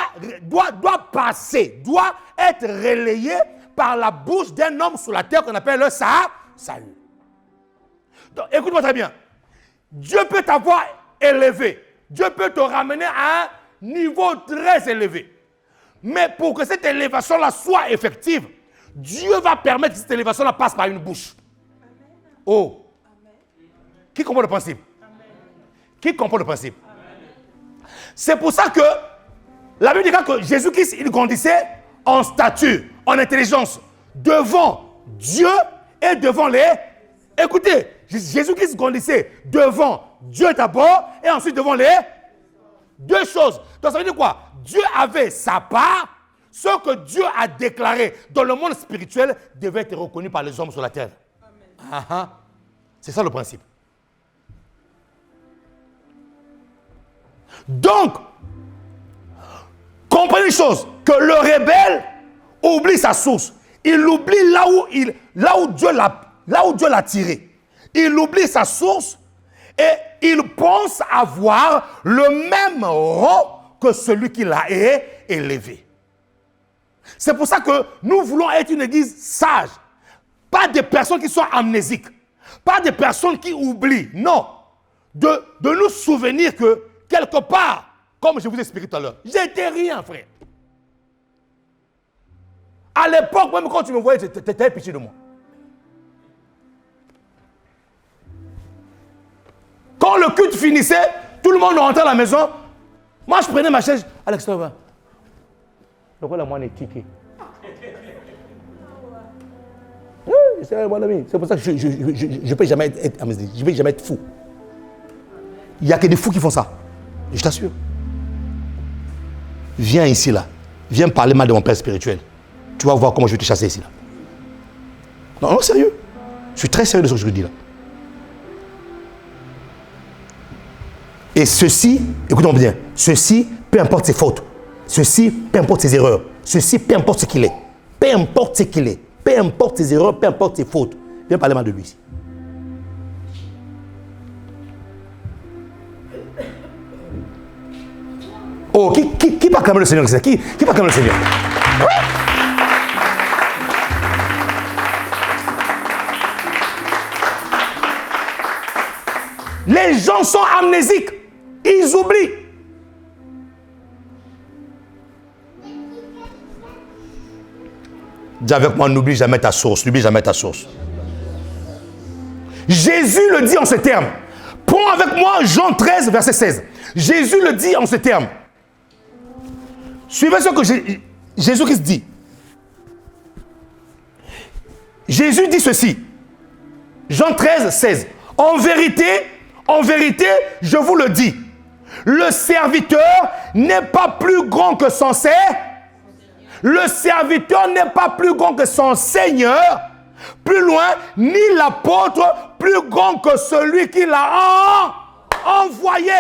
A: passer, doit être relayé par la bouche d'un homme sur la terre qu'on appelle le salut. Donc, écoute-moi très bien. Dieu peut t'avoir élevé. Dieu peut te ramener à un niveau très élevé. Mais pour que cette élévation-là soit effective, Dieu va permettre que cette élévation-là passe par une bouche. Oh. Qui comprend le principe? Qui comprend le principe? C'est pour ça que la Bible dit que Jésus-Christ, il grandissait en stature, en intelligence, devant Dieu et devant les... Écoutez, Jésus-Christ grandissait devant Dieu d'abord et ensuite devant les... Deux choses. Donc ça veut dire quoi? Dieu avait sa part. Ce que Dieu a déclaré dans le monde spirituel devait être reconnu par les hommes sur la terre. C'est ça le principe. Donc, comprenez une chose, que le rebelle oublie sa source. Il oublie là où Dieu l'a tiré. Il oublie sa source et il pense avoir le même rang que celui qui l'a élevé. C'est pour ça que nous voulons être une église sage. Pas des personnes qui sont amnésiques. Pas des personnes qui oublient. Non. De nous souvenir que quelque part, comme je vous ai expliqué tout à l'heure, j'étais rien, frère. À l'époque, même quand tu me voyais, tu étais pitié de moi. Quand le culte finissait, tout le monde rentrait à la maison. Moi, je prenais ma chaise à l'extérieur. Donc, là, moi, on est kické. C'est pour ça que je ne peux jamais être amnésique. Je ne vais jamais être fou. Il n'y a que des fous qui font ça. Je t'assure. Viens ici, là. Viens parler mal de mon père spirituel. Tu vas voir comment je vais te chasser ici, là. Non, non, sérieux. Je suis très sérieux de ce que je dis, là. Et ceci, écoutons bien, ceci, peu importe ses fautes. Ceci, peu importe ses erreurs. Ceci, peu importe ce qu'il est. Peu importe ce qu'il est. Peu importe ses erreurs, peu importe ses fautes. Viens parler mal de lui ici. Oh, qui va acclamer le Seigneur? Qui va acclamer le Seigneur? Les gens sont amnésiques. Ils oublient. Dis avec moi, n'oublie jamais ta source. N'oublie jamais ta source. Jésus le dit en ces termes. Prends avec moi Jean 13, verset 16. Jésus le dit en ces termes. Suivez ce que Jésus-Christ dit. Jésus dit ceci. Jean 13, 16. En vérité, je vous le dis. Le serviteur n'est pas plus grand que son Seigneur. Le serviteur n'est pas plus grand que son Seigneur. Plus loin, ni l'apôtre plus grand que celui qui l'a envoyé.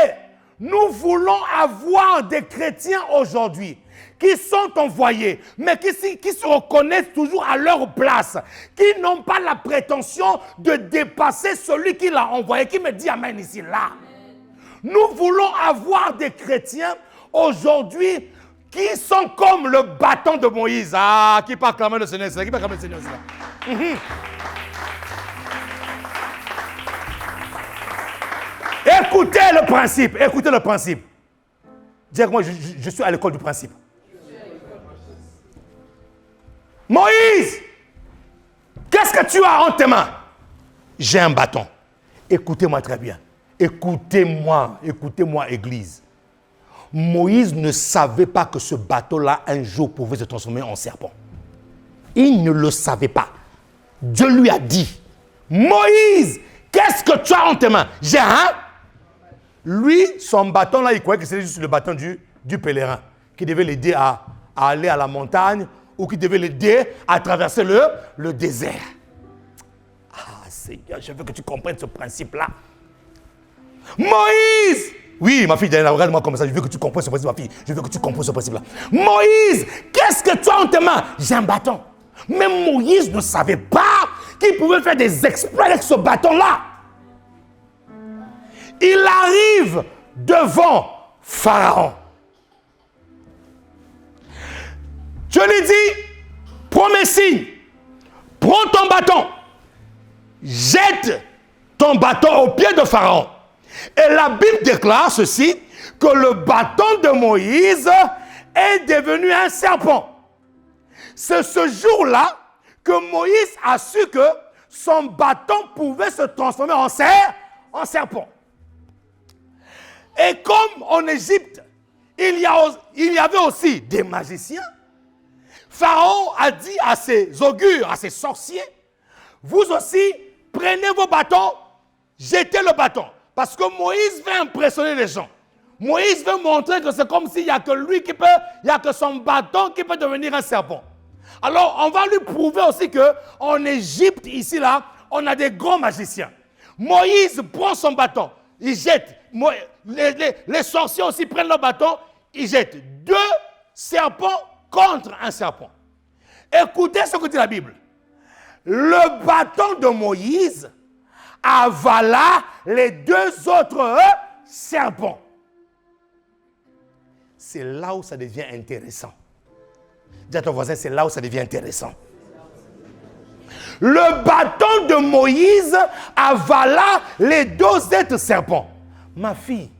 A: Nous voulons avoir des chrétiens aujourd'hui qui sont envoyés, mais qui se reconnaissent toujours à leur place, qui n'ont pas la prétention de dépasser celui qui l'a envoyé, qui me dit amen ici, là. Nous voulons avoir des chrétiens aujourd'hui qui sont comme le bâton de Moïse. Ah, qui peut acclamer le Seigneur, qui peut acclamer le Seigneur. Écoutez le principe, écoutez le principe. Dis-moi, je suis à l'école du principe. Moïse, qu'est-ce que tu as en tes mains? J'ai un bâton. Écoutez-moi très bien. Écoutez-moi, Église. Moïse ne savait pas que ce bateau-là, un jour, pouvait se transformer en serpent. Il ne le savait pas. Dieu lui a dit, Moïse, qu'est-ce que tu as en tes mains? J'ai un. Lui, son bâton-là, il croyait que c'était juste le bâton du pèlerin, qui devait l'aider à aller à la montagne ou qui devait l'aider à traverser le désert. Ah, Seigneur, je veux que tu comprennes ce principe-là. Moïse! Oui, ma fille, regarde-moi comme ça, je veux que tu comprennes ce principe, ma fille. Je veux que tu comprennes ce principe-là. Moïse, qu'est-ce que tu as en tes mains? J'ai un bâton. Mais Moïse ne savait pas qu'il pouvait faire des exploits avec ce bâton-là. Il arrive devant Pharaon. Je lui dis, prends mes signes, prends ton bâton, jette ton bâton au pied de Pharaon. Et la Bible déclare ceci, que le bâton de Moïse est devenu un serpent. C'est ce jour-là que Moïse a su que son bâton pouvait se transformer en serpent. Et comme en Égypte, il y avait aussi des magiciens, Pharaon a dit à ses augures, à ses sorciers, vous aussi, prenez vos bâtons, jetez le bâton. Parce que Moïse veut impressionner les gens. Moïse veut montrer que c'est comme s'il n'y a que lui qui peut, il n'y a que son bâton qui peut devenir un serpent. Alors, on va lui prouver aussi qu'en Égypte, ici, là, on a des grands magiciens. Moïse prend son bâton, il jette. Les sorciers aussi prennent leur bâton, ils jettent. 2 serpents contre un serpent. Écoutez ce que dit la Bible. Le bâton de Moïse avala les 2 autres serpents. C'est là où ça devient intéressant. Dis à ton voisin, c'est là où ça devient intéressant. Le bâton de Moïse avala les 2 autres serpents. Ma fille,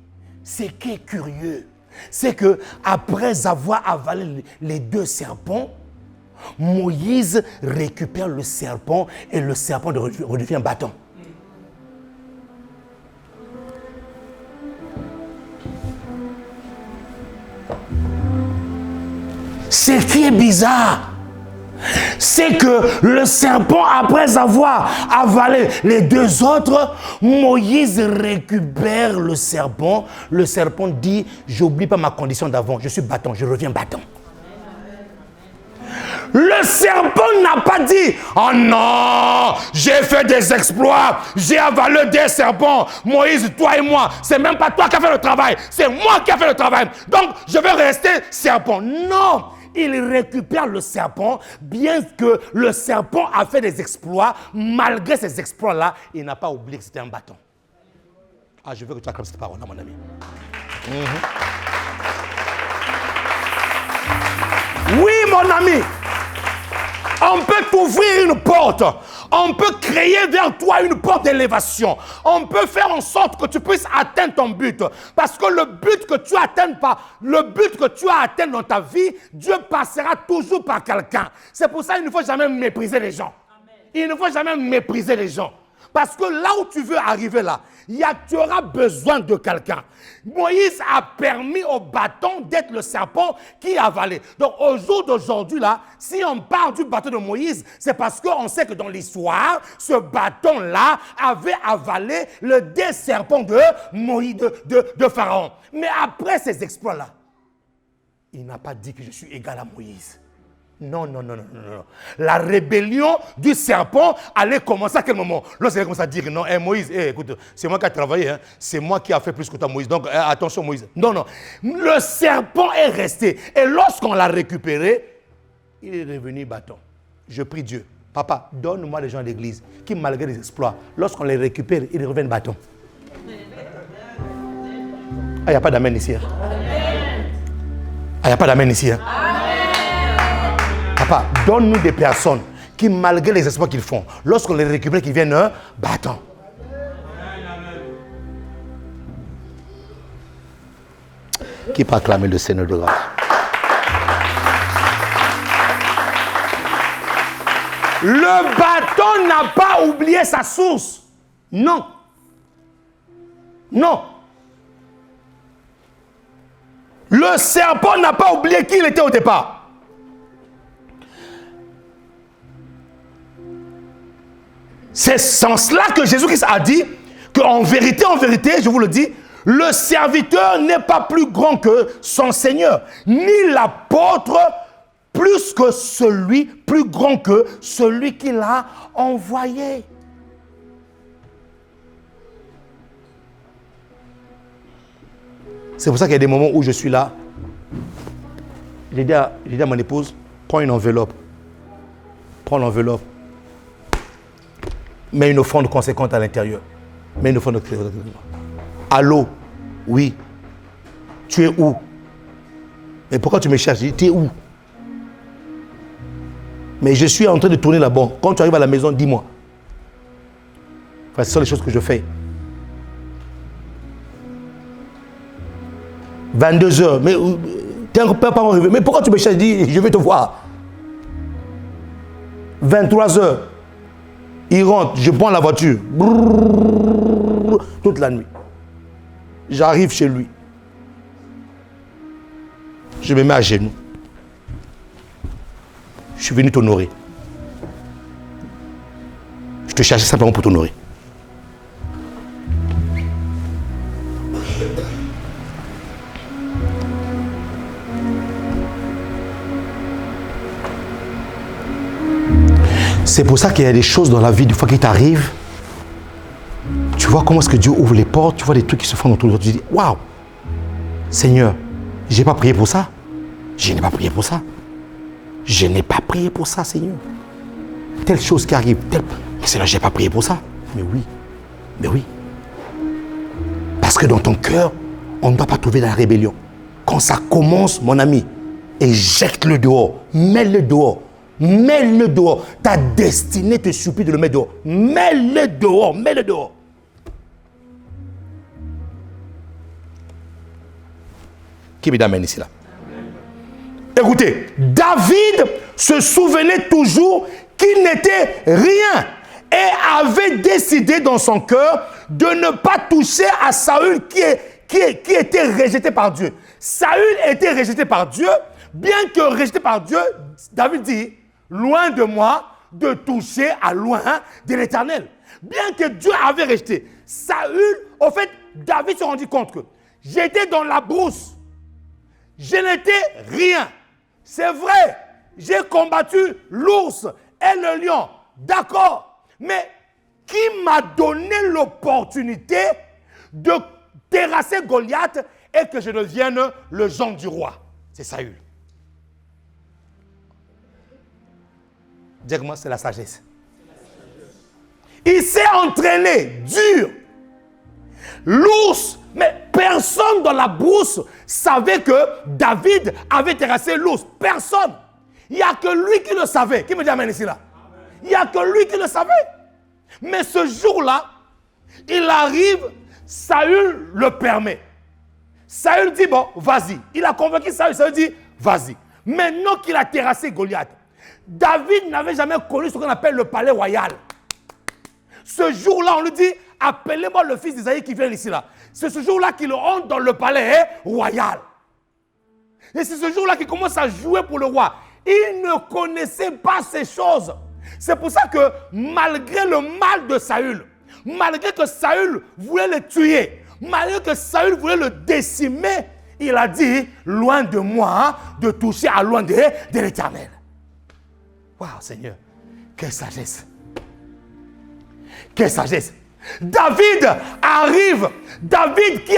A: ce qui est curieux, c'est que après avoir avalé les 2 serpents, Moïse récupère le serpent et le serpent redevient un bâton. Ce qui est bizarre, c'est que le serpent, après avoir avalé les 2 autres, Moïse récupère le serpent. Le serpent dit, j'oublie pas ma condition d'avant, je suis bâton, je reviens bâton. Le serpent n'a pas dit, oh non, j'ai fait des exploits, j'ai avalé des serpents. Moïse, toi et moi, c'est même pas toi qui as fait le travail, c'est moi qui ai fait le travail. Donc, je vais rester serpent. Non, il récupère le serpent, bien que le serpent a fait des exploits, malgré ces exploits-là, il n'a pas oublié que c'était un bâton. Ah, je veux que tu acclames cette parole, mon ami. Oui, mon ami. On peut t'ouvrir une porte. On peut créer vers toi une porte d'élévation. On peut faire en sorte que tu puisses atteindre ton but. Parce que le but que tu atteins pas, le but que tu as atteint dans ta vie, Dieu passera toujours par quelqu'un. C'est pour ça qu'il ne faut jamais mépriser les gens. Il ne faut jamais mépriser les gens. Parce que là où tu veux arriver là, tu auras besoin de quelqu'un. Moïse a permis au bâton d'être le serpent qui avalait. Donc au jour d'aujourd'hui là, si on parle du bâton de Moïse, c'est parce qu'on sait que dans l'histoire, ce bâton-là avait avalé le 2 serpents de Moïse, de Pharaon. Mais après ces exploits-là, il n'a pas dit que je suis égal à Moïse. Non. La rébellion du serpent allait commencer à quel moment? Lorsqu'il commence à dire, non, Moïse, écoute, c'est moi qui ai travaillé, hein, c'est moi qui ai fait plus que toi, Moïse. Donc, attention, Moïse. Non. Le serpent est resté. Et lorsqu'on l'a récupéré, il est devenu bâton. Je prie Dieu. Papa, donne-moi les gens de l'église qui, malgré les exploits, lorsqu'on les récupère, ils reviennent bâton. Ah, il n'y a pas d'amen ici. Hein? Ah, il n'y a pas d'amen ici. Hein? Papa, donne-nous des personnes qui, malgré les exploits qu'ils font, lorsqu'on les récupère, qu'ils viennent un bâton. Qui peut acclamer le Seigneur de grâce? Le bâton n'a pas oublié sa source. Non. Le serpent n'a pas oublié qui il était au départ. C'est en cela que Jésus-Christ a dit qu'en vérité, je vous le dis, le serviteur n'est pas plus grand que son Seigneur, ni l'apôtre plus grand que celui qui l'a envoyé. C'est pour ça qu'il y a des moments où je suis là. J'ai dit à mon épouse, prends une enveloppe. Prends l'enveloppe. Mets une offrande conséquente à l'intérieur. Allô? Oui. Tu es où? Mais pourquoi tu me cherches? Tu es où? Mais je suis en train de tourner là-bas. Quand tu arrives à la maison, dis-moi. Enfin, ce sont les choses que je fais. 22h. Mais tu n'es pas encore réveillé. Mais pourquoi tu me cherches? Dis, je vais te voir. 23h. Il rentre. Je prends la voiture. Brrr, toute la nuit. J'arrive chez lui. Je me mets à genoux. Je suis venu t'honorer. Je te cherchais simplement pour t'honorer. C'est pour ça qu'il y a des choses dans la vie, des fois qui t'arrivent. Tu vois comment est-ce que Dieu ouvre les portes, tu vois des trucs qui se font autour de toi. Tu dis, waouh, Seigneur, je n'ai pas prié pour ça. Je n'ai pas prié pour ça. Je n'ai pas prié pour ça, Seigneur. Telle chose qui arrive, telle... Mais Seigneur, je n'ai pas prié pour ça. Mais oui, mais oui. Parce que dans ton cœur, on ne doit pas trouver la rébellion. Quand ça commence, mon ami, éjecte-le dehors, mets-le dehors. Mets-le dehors. Ta destinée te supplie de le mettre dehors. Mets-le dehors, mets-le dehors. Qui me amène ici là? Écoutez, David se souvenait toujours qu'il n'était rien et avait décidé dans son cœur de ne pas toucher à Saül qui était rejeté par Dieu. Saül était rejeté par Dieu, bien que rejeté par Dieu, David dit, loin de moi de toucher à loin de l'Éternel. Bien que Dieu avait rejeté Saül, au fait, David se rendit compte que j'étais dans la brousse. Je n'étais rien. C'est vrai, j'ai combattu l'ours et le lion. D'accord. Mais qui m'a donné l'opportunité de terrasser Goliath et que je devienne le gendre du roi? C'est Saül. Dis-moi, c'est la sagesse. Il s'est entraîné dur. L'ours, mais personne dans la brousse savait que David avait terrassé l'ours. Personne. Il n'y a que lui qui le savait. Qui me dit amen ici là? Il n'y a que lui qui le savait. Mais ce jour-là, il arrive, Saül le permet. Saül dit, bon, vas-y. Il a convaincu Saül, Saül dit, vas-y. Maintenant qu'il a terrassé Goliath, David n'avait jamais connu ce qu'on appelle le palais royal. Ce jour-là, on lui dit, appelez-moi le fils d'Isaïe qui vient ici là. C'est ce jour-là qu'il rentre dans le palais royal. Et c'est ce jour-là qu'il commence à jouer pour le roi. Il ne connaissait pas ces choses. C'est pour ça que malgré le mal de Saül, malgré que Saül voulait le tuer, malgré que Saül voulait le décimer, il a dit, loin de moi, de toucher à loin de l'Éternel. Waouh, Seigneur, quelle sagesse. Quelle sagesse. David arrive. David qui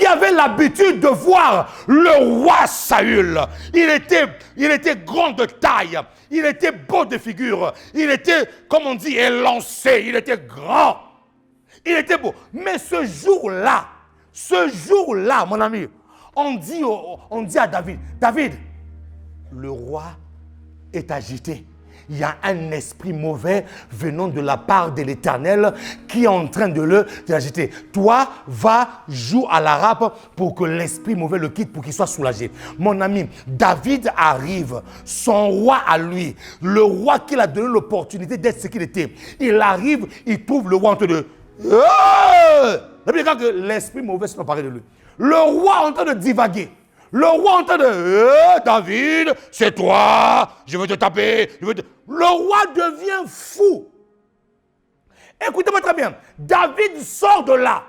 A: avait l'habitude de voir le roi Saül. Il était grand de taille. Il était beau de figure. Il était, comme on dit, élancé. Il était grand. Il était beau. Mais ce jour-là, mon ami, on dit à David, David, le roi est agité. Il y a un esprit mauvais venant de la part de l'Éternel qui est en train de l'agiter. Toi, va jouer à la harpe pour que l'esprit mauvais le quitte, pour qu'il soit soulagé. Mon ami, David arrive, son roi à lui, le roi qui l'a donné l'opportunité d'être ce qu'il était. Il arrive, il trouve le roi en train de... Quand l'esprit mauvais s'est emparé de lui. Le roi en train de divaguer. Le roi en train de... David, c'est toi, je veux te taper. Le roi devient fou. Écoutez-moi très bien. David sort de là.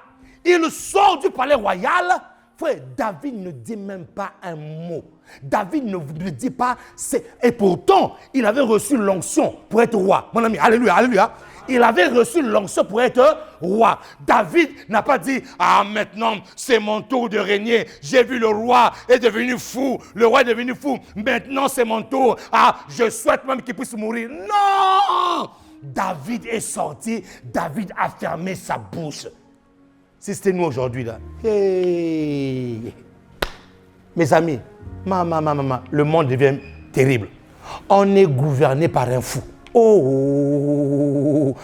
A: Il sort du palais royal. Frère, David ne dit même pas un mot. David ne dit pas... Et pourtant, il avait reçu l'onction pour être roi. Mon ami, alléluia, alléluia. Il avait reçu l'onction pour être roi. David n'a pas dit, ah maintenant c'est mon tour de régner. J'ai vu le roi est devenu fou. Le roi est devenu fou. Maintenant c'est mon tour. Ah, je souhaite même qu'il puisse mourir. Non! David est sorti. David a fermé sa bouche. Si c'était nous aujourd'hui là. Hey. Mes amis, le monde devient terrible. On est gouverné par un fou. Oh,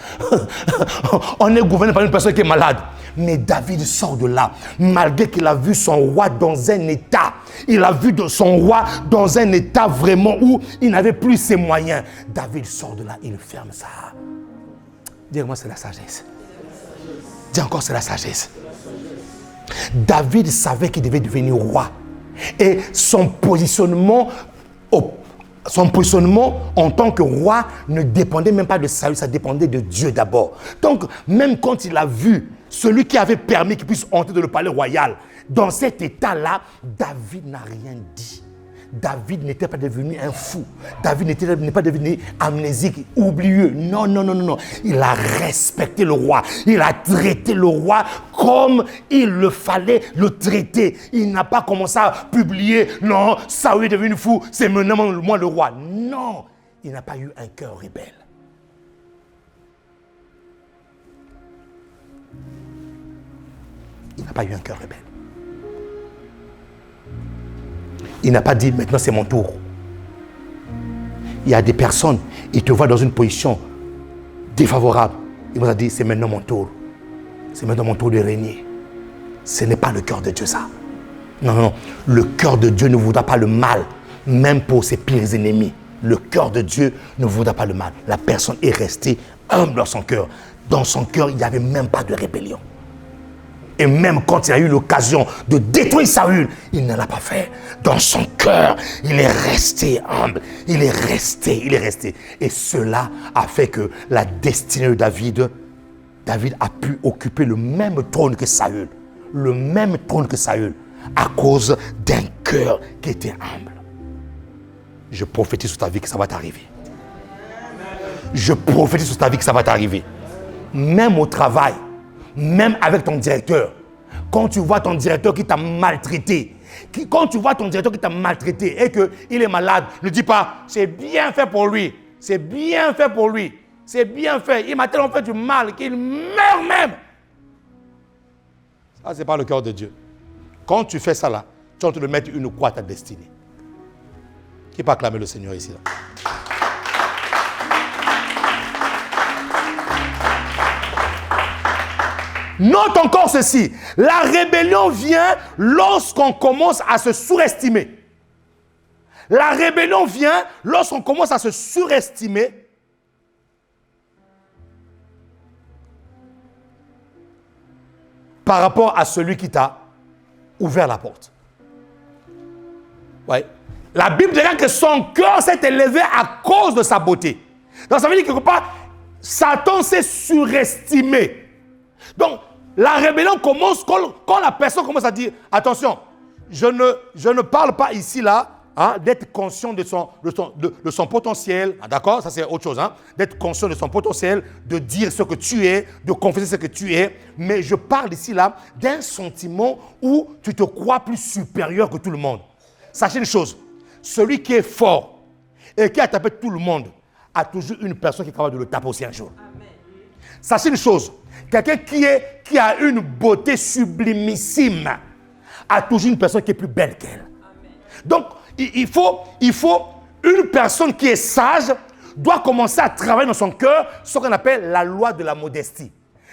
A: on est gouverné par une personne qui est malade. Mais David sort de là, malgré qu'il a vu son roi dans un état. Il a vu son roi dans un état vraiment où il n'avait plus ses moyens. David sort de là, il ferme ça. Dis-moi, c'est la sagesse. Dis encore, c'est la sagesse. David savait qu'il devait devenir roi. Et son positionnement en tant que roi ne dépendait même pas de Saül, ça dépendait de Dieu d'abord. Donc, même quand il a vu celui qui avait permis qu'il puisse entrer dans le palais royal, dans cet état-là, David n'a rien dit. David n'était pas devenu un fou. David n'est pas devenu amnésique, oublieux. Non. Il a respecté le roi. Il a traité le roi comme il le fallait le traiter. Il n'a pas commencé à publier. Non, Saül est devenu fou. C'est maintenant moi le roi. Non, il n'a pas eu un cœur rebelle. Il n'a pas eu un cœur rebelle. Il n'a pas dit, maintenant c'est mon tour. Il y a des personnes, ils te voient dans une position défavorable. Il vous a dit, c'est maintenant mon tour. C'est maintenant mon tour de régner. Ce n'est pas le cœur de Dieu, ça. Non. Le cœur de Dieu ne voudra pas le mal, même pour ses pires ennemis. Le cœur de Dieu ne voudra pas le mal. La personne est restée humble dans son cœur. Dans son cœur, il n'y avait même pas de rébellion. Et même quand il a eu l'occasion de détruire Saül, il ne l'a pas fait. Dans son cœur, il est resté humble. Il est resté. Et cela a fait que la destinée de David a pu occuper le même trône que Saül. Le même trône que Saül. À cause d'un cœur qui était humble. Je prophétise sur ta vie que ça va t'arriver. Je prophétise sur ta vie que ça va t'arriver. Même au travail. Même avec ton directeur, quand tu vois ton directeur qui t'a maltraité, et qu'il est malade, ne dis pas, c'est bien fait pour lui, c'est bien fait. Il m'a tellement fait du mal qu'il meurt même. Ça, c'est pas le cœur de Dieu. Quand tu fais ça là, tu vas te mettre une croix à ta destinée. Qui peut acclamer le Seigneur ici là? Note encore ceci, la rébellion vient lorsqu'on commence à se surestimer. La rébellion vient lorsqu'on commence à se surestimer par rapport à celui qui t'a ouvert la porte. Ouais. La Bible dit que son cœur s'est élevé à cause de sa beauté. Donc ça veut dire que quelque part, Satan s'est surestimé. Donc, la rébellion commence quand la personne commence à dire, attention, je ne parle pas ici là, d'être conscient de son potentiel, d'accord, ça c'est autre chose, d'être conscient de son potentiel, de dire ce que tu es, de confesser ce que tu es, mais je parle ici là d'un sentiment où tu te crois plus supérieur que tout le monde. Sachez une chose, celui qui est fort et qui a tapé tout le monde a toujours une personne qui est capable de le taper aussi un jour. Amen. Sachez une chose, quelqu'un qui a une beauté sublimissime a toujours une personne qui est plus belle qu'elle. Donc, il faut une personne qui est sage doit commencer à travailler dans son cœur ce qu'on appelle la loi de la modestie.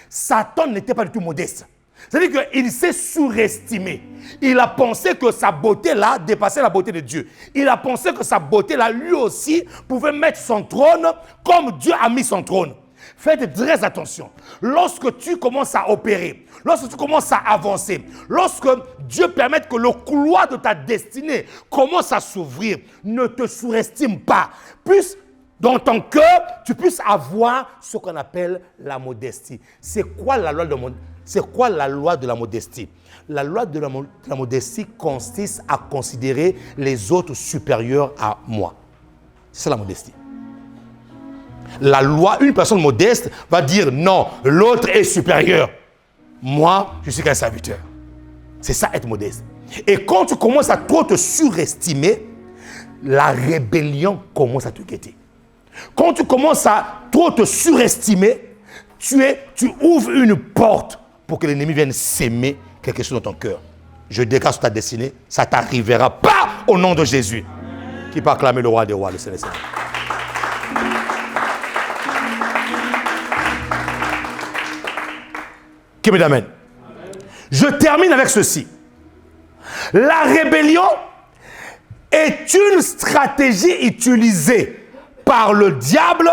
A: Satan n'était pas du tout modeste. C'est-à-dire qu'il s'est surestimé. Il a pensé que sa beauté-là dépassait la beauté de Dieu. Il a pensé que sa beauté-là, lui aussi, pouvait mettre son trône comme Dieu a mis son trône. Faites très attention. Lorsque tu commences à opérer, lorsque tu commences à avancer, lorsque Dieu permet que le couloir de ta destinée commence à s'ouvrir, ne te surestime pas. Puisse dans ton cœur, tu puisses avoir ce qu'on appelle la modestie. C'est quoi la loi de la modestie? La loi de la modestie consiste à considérer les autres supérieurs à moi. C'est la modestie. La loi, une personne modeste va dire non, l'autre est supérieur. Moi, je suis qu'un serviteur. C'est ça être modeste. Et quand tu commences à trop te surestimer, la rébellion commence à te guetter. Quand tu commences à trop te surestimer, tu ouvres une porte pour que l'ennemi vienne s'aimer quelque chose dans ton cœur. je déclare sur ta destinée, ça t'arrivera pas au nom de Jésus. Qui peut acclamer le roi des rois, le Seigneur. Qui me dit amen? Je termine avec ceci. La rébellion est une stratégie utilisée par le diable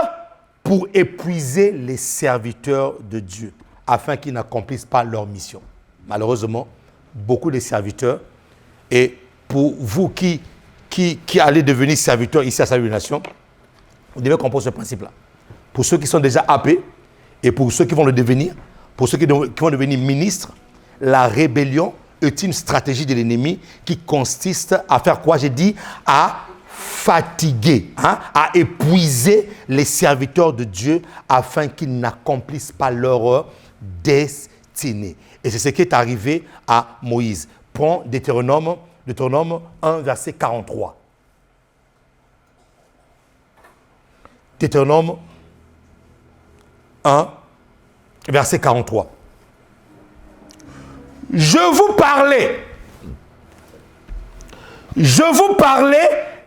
A: pour épuiser les serviteurs de Dieu afin qu'ils n'accomplissent pas leur mission. Malheureusement, beaucoup de serviteurs, et pour vous qui allez devenir serviteurs ici à Salut Nation, vous devez comprendre ce principe-là. Pour ceux qui sont déjà happés et pour ceux qui vont le devenir, pour ceux qui vont devenir ministres, la rébellion est une stratégie de l'ennemi qui consiste à faire quoi? J'ai dit à fatiguer, à épuiser les serviteurs de Dieu afin qu'ils n'accomplissent pas leur destinée. Et c'est ce qui est arrivé à Moïse. Prends Deutéronome 1, verset 43. Deutéronome 1, verset 43. Je vous parlais,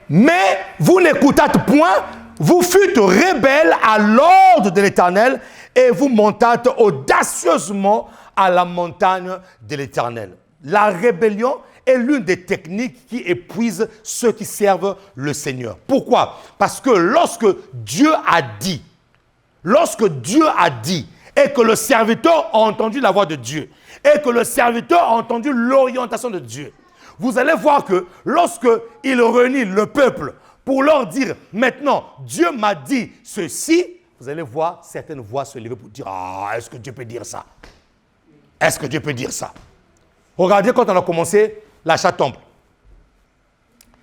A: mais vous n'écoutâtes point, vous fûtes rebelles à l'ordre de l'Éternel et vous montâtes audacieusement à la montagne de l'Éternel. La rébellion est l'une des techniques qui épuisent ceux qui servent le Seigneur. Pourquoi? Parce que lorsque Dieu a dit, et que le serviteur a entendu la voix de Dieu, et que le serviteur a entendu l'orientation de Dieu, vous allez voir que lorsqu'il réunit le peuple pour leur dire, maintenant, Dieu m'a dit ceci, vous allez voir certaines voix se lever pour dire, est-ce que Dieu peut dire ça? Est-ce que Dieu peut dire ça? Regardez quand on a commencé l'achat-temple.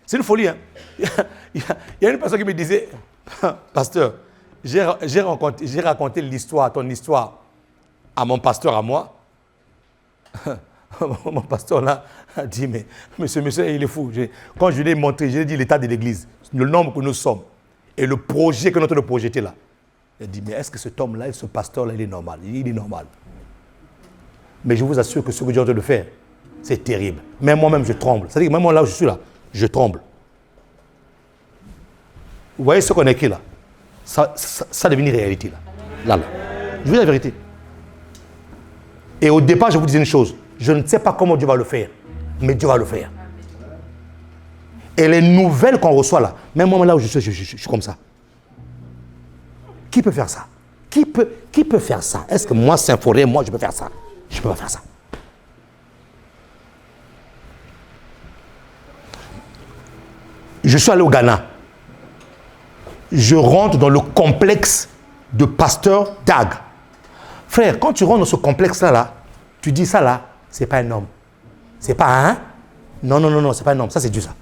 A: C'est une folie, hein? Il y a une personne qui me disait, pasteur, j'ai raconté ton histoire à mon pasteur, à moi. Mon pasteur là a dit, mais monsieur, il est fou. Quand je lui ai montré, je lui ai dit l'état de l'église, le nombre que nous sommes et le projet que nous avons projeté là. Il a dit, mais est-ce que cet homme-là, ce pasteur-là, il est normal? Il est normal. Mais je vous assure que ce que Dieu est en train de faire, c'est terrible. Même moi-même, je tremble. C'est-à-dire que même moi, là où je suis là, je tremble. Vous voyez ce qu'on est écrit là? Ça devient une réalité là. Je vous dis la vérité. Et au départ, je vous disais une chose. Je ne sais pas comment Dieu va le faire, mais Dieu va le faire. Et les nouvelles qu'on reçoit là, même moi là où je suis comme ça. Qui peut faire ça? Qui peut faire ça? Est-ce que moi, Saint-Forêt, moi, je peux faire ça? Je ne peux pas faire ça. Je suis allé au Ghana. Je rentre dans le complexe de pasteur Dag. Frère, quand tu rentres dans ce complexe-là, tu dis ça là, c'est pas un homme. C'est pas un? Non, c'est pas un homme. Ça, c'est Dieu, ça.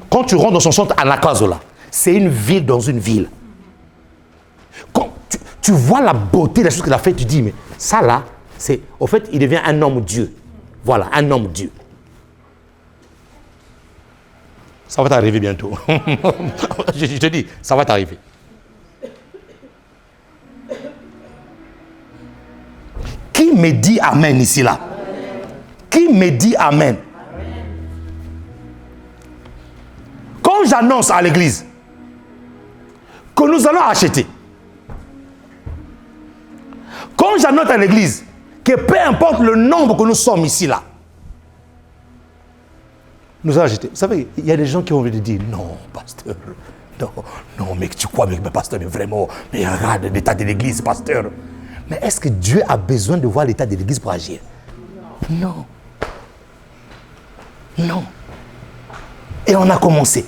A: Quand tu rentres dans son centre à Nakazo, là, c'est une ville dans une ville. Quand tu vois la beauté des choses qu'il a fait, tu dis, mais ça là, c'est... Au fait, il devient un homme Dieu. Voilà, un homme Dieu. Ça va t'arriver bientôt. Je te dis, ça va t'arriver. Qui me dit amen ici là? Qui me dit amen? Quand j'annonce à l'église que nous allons acheter, quand j'annonce à l'église que peu importe le nombre que nous sommes ici là, nous allons acheter. Vous savez, il y a des gens qui ont envie de dire, non, pasteur, non, mais tu crois, mais pasteur, mais vraiment, mais regarde l'état de l'église, pasteur. Mais est-ce que Dieu a besoin de voir l'état de l'église pour agir? Non. Et on a commencé.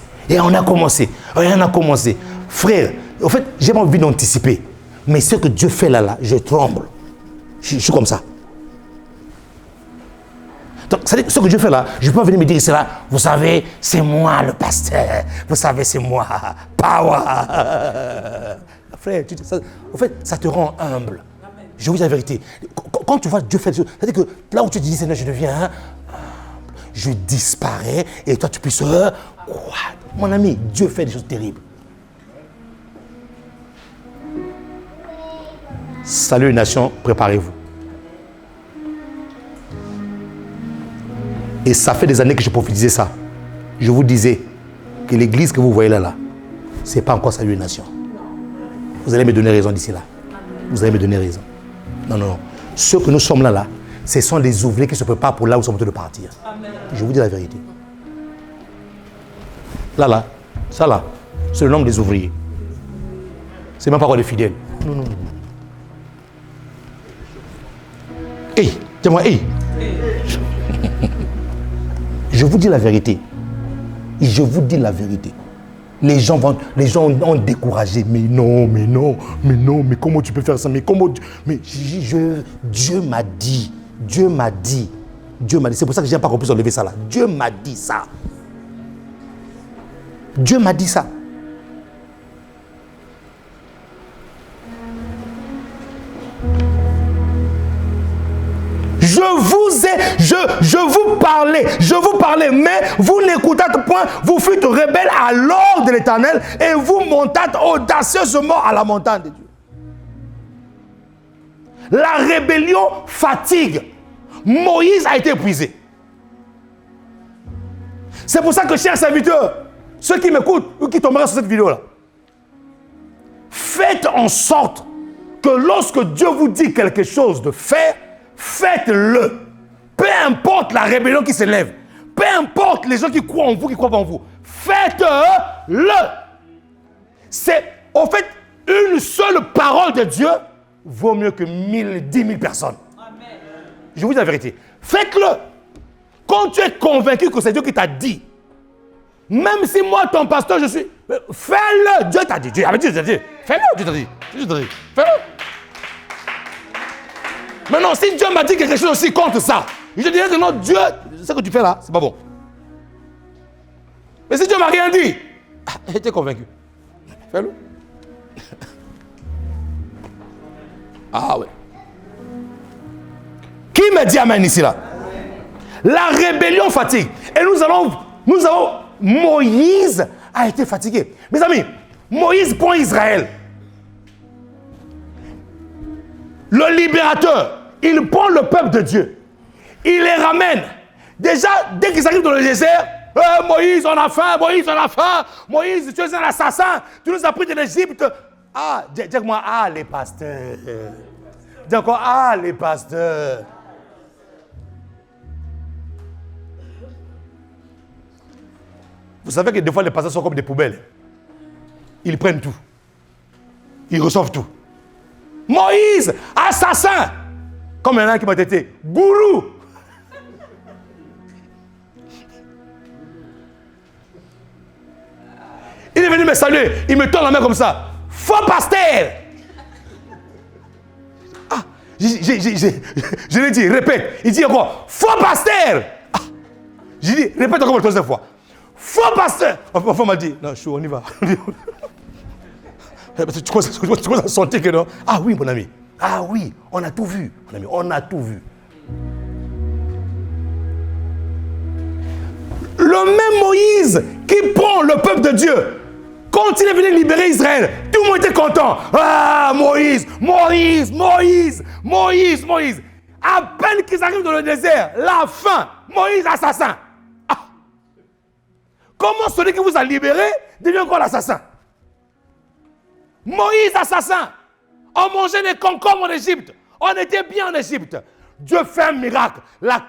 A: Frère, en fait, j'ai pas envie d'anticiper. Mais ce que Dieu fait là, je tremble. Je suis comme ça. Donc, ce que Dieu fait là, je ne peux pas venir me dire cela. Vous savez, c'est moi le pasteur. Vous savez, c'est moi. Power. Frère, en fait, ça te rend humble. Je vous dis la vérité. Quand tu vois Dieu faire des choses, c'est-à-dire que là où tu te dis, Seigneur, je deviens humble, je disparais et toi tu puisses... Quoi? Mon ami, Dieu fait des choses terribles. Salut nation, préparez-vous. Et ça fait des années que je prophétisais ça. Je vous disais que l'église que vous voyez là, ce n'est pas encore Salut les Nations. Vous allez me donner raison d'ici là. Vous allez me donner raison. Non, non, non. Ceux que nous sommes là, ce sont des ouvriers qui se préparent pour là où nous sommes en train de partir. Amen. Je vous dis la vérité. Là, ça là, c'est le nombre des ouvriers. C'est même pas encore des fidèles. Non, non, non. Hey, dis-moi, hey. Je vous dis la vérité. Je vous dis la vérité. Les gens ont découragé. Mais non, mais comment tu peux faire ça? Mais comment? Dieu m'a dit. C'est pour ça que je n'ai pas compris enlever ça là. Dieu m'a dit ça. Dieu m'a dit ça. Je vous parlais, mais vous n'écoutâtes point, vous fûtes rebelles à l'ordre de l'Éternel et vous montâtes audacieusement à la montagne de Dieu. La rébellion fatigue. Moïse a été épuisé. C'est pour ça que, chers serviteurs, ceux qui m'écoutent ou qui tomberaient sur cette vidéo-là, faites en sorte que lorsque Dieu vous dit quelque chose de faire, faites-le. Peu importe la rébellion qui s'élève, peu importe les gens qui croient en vous, qui ne croient pas en vous, faites-le. C'est, en fait, une seule parole de Dieu vaut mieux que 10 000 personnes. Amen. Je vous dis la vérité. Faites-le. Quand tu es convaincu que c'est Dieu qui t'a dit, même si moi, ton pasteur, je suis... Fais-le. Dieu t'a dit. Dieu t'a dit. Fais-le. Dieu t'a dit. Fais-le. Maintenant, si Dieu m'a dit quelque chose aussi contre ça, je dirais que non, Dieu, ce que tu fais là, c'est pas bon. Mais si Dieu m'a rien dit, j'étais convaincu. Fais-le. Ah ouais. Qui me dit amen ici là? La rébellion fatigue. Et nous avons Moïse a été fatigué. Mes amis, Moïse prend Israël. Le libérateur, il prend le peuple de Dieu. Il les ramène. Déjà, dès qu'ils arrivent dans le désert, Moïse, on a faim, Moïse, tu es un assassin, tu nous as pris de l'Égypte. Ah, dis-moi, les pasteurs. Dis encore, les pasteurs. Vous savez que des fois, les pasteurs sont comme des poubelles. Ils prennent tout. Ils reçoivent tout. Moïse, assassin. Comme il y en a qui m'a été gourou. Il est venu me saluer. Il me tend la main comme ça. Faux pasteur. Je l'ai dit, répète. Il dit encore, faux pasteur. J'ai dit, répète encore une troisième fois. Faux pasteur. Enfin, m'a dit, non, chou, on y va. Tu commences à sentir que non. Ah oui, mon ami. Ah oui, on a tout vu. Mon ami, on a tout vu. Le même Moïse qui prend le peuple de Dieu. Quand il est venu libérer Israël, tout le monde était content. Ah, Moïse. À peine qu'ils arrivent dans le désert, la faim, Moïse assassin. Comment celui qui vous a libéré devient encore l'assassin? Moïse assassin. On mangeait des concombres en Égypte. On était bien en Égypte. Dieu fait un miracle. La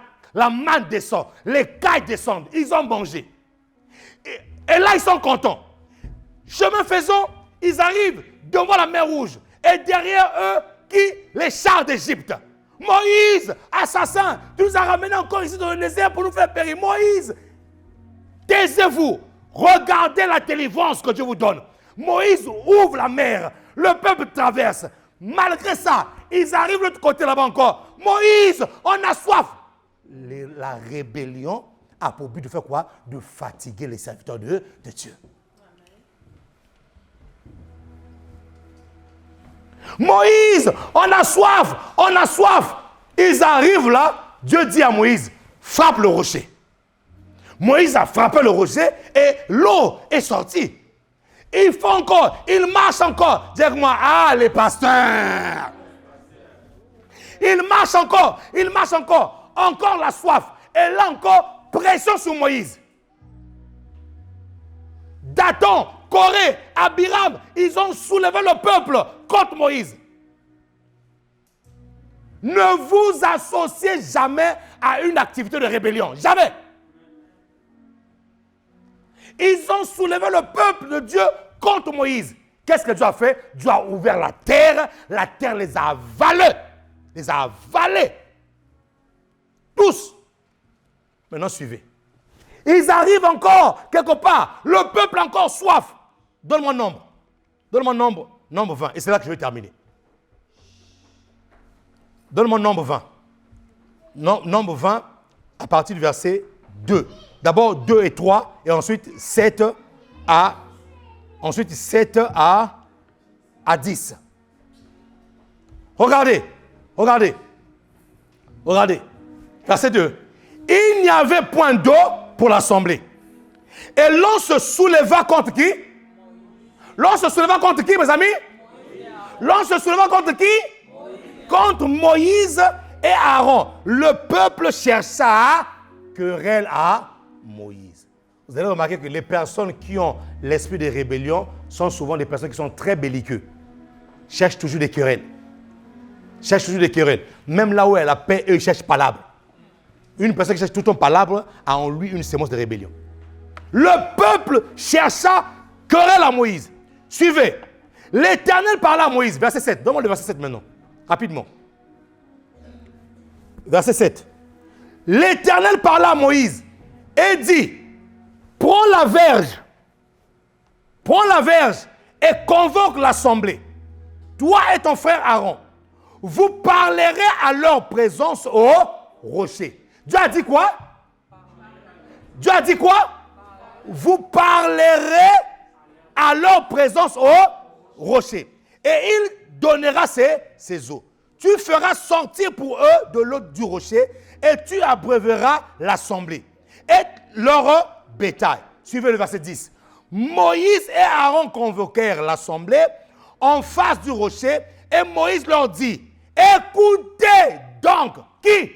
A: manne descend. Les cailles descendent. Ils ont mangé. Et là, ils sont contents. Chemin faisant, ils arrivent devant la mer Rouge. Et derrière eux, les chars d'Égypte. Moïse, assassin, tu nous as ramenés encore ici dans le désert pour nous faire périr. Moïse, taisez-vous. Regardez la délivrance que Dieu vous donne. Moïse ouvre la mer. Le peuple traverse. Malgré ça, ils arrivent de l'autre côté là-bas encore. Moïse, on a soif. La rébellion a pour but de faire quoi? De fatiguer les serviteurs de Dieu. Moïse, on a soif. Ils arrivent là. Dieu dit à Moïse, frappe le rocher. Moïse a frappé le rocher et l'eau est sortie. Il faut encore, il marche encore. Dis-moi, les pasteurs. Il marche encore. Encore la soif. Et là encore, pression sur Moïse. Dathan, Corée, Abiram, ils ont soulevé le peuple contre Moïse. Ne vous associez jamais à une activité de rébellion. Jamais. Ils ont soulevé le peuple de Dieu contre Moïse. Qu'est-ce que Dieu a fait? Dieu a ouvert la terre les a avalés. Les a avalés. Tous. Maintenant, suivez. Ils arrivent encore quelque part. Le peuple a encore soif. Donne-moi un nombre. Donne-moi un nombre. Nombre 20. Et c'est là que je vais terminer. Donne-moi nombre 20. Nombre 20 à partir du verset 2. D'abord 2 et 3 et ensuite 7 à 10. Regardez. Verset 2. Il n'y avait point d'eau pour l'assemblée. Et l'on se souleva contre qui? L'on se souleva contre qui, mes amis? L'on se souleva contre qui? Contre Moïse et Aaron. Le peuple chercha querelle à Moïse. Vous allez remarquer que les personnes qui ont l'esprit de rébellion sont souvent des personnes qui sont très belliqueux. Cherchent toujours des querelles. Même là où elle a paix, eux, ils cherchent palabre. Une personne qui cherche tout le temps palabre a en lui une sémence de rébellion. Le peuple chercha querelle à Moïse. Suivez. L'Éternel parla à Moïse. Verset 7. Donne-moi le verset 7 maintenant. Rapidement. Verset 7. L'Éternel parla à Moïse et dit, prends la verge et convoque l'assemblée. Toi et ton frère Aaron, vous parlerez à leur présence au rocher. Dieu a dit quoi? Vous parlerez à leur présence au rocher. Et il donnera ses eaux. Tu feras sortir pour eux de l'eau du rocher et tu abreuveras l'assemblée et leur bétail. Suivez le verset 10. Moïse et Aaron convoquèrent l'assemblée en face du rocher et Moïse leur dit, écoutez donc, qui?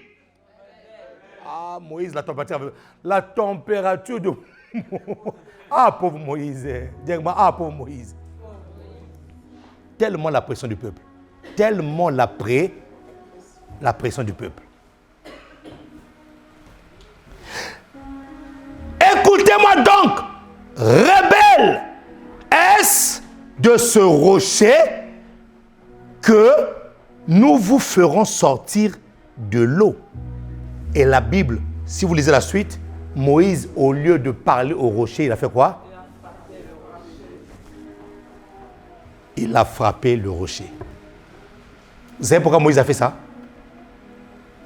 A: Ah, Moïse, la température de... Ah, pauvre Moïse. Ah, pauvre Moïse. Tellement la pression du peuple. Tellement la pression du peuple. Écoutez-moi donc, rebelle, est-ce de ce rocher que nous vous ferons sortir de l'eau? Et la Bible, si vous lisez la suite, Moïse, au lieu de parler au rocher, il a fait quoi? Il a frappé le rocher. Vous savez pourquoi Moïse a fait ça?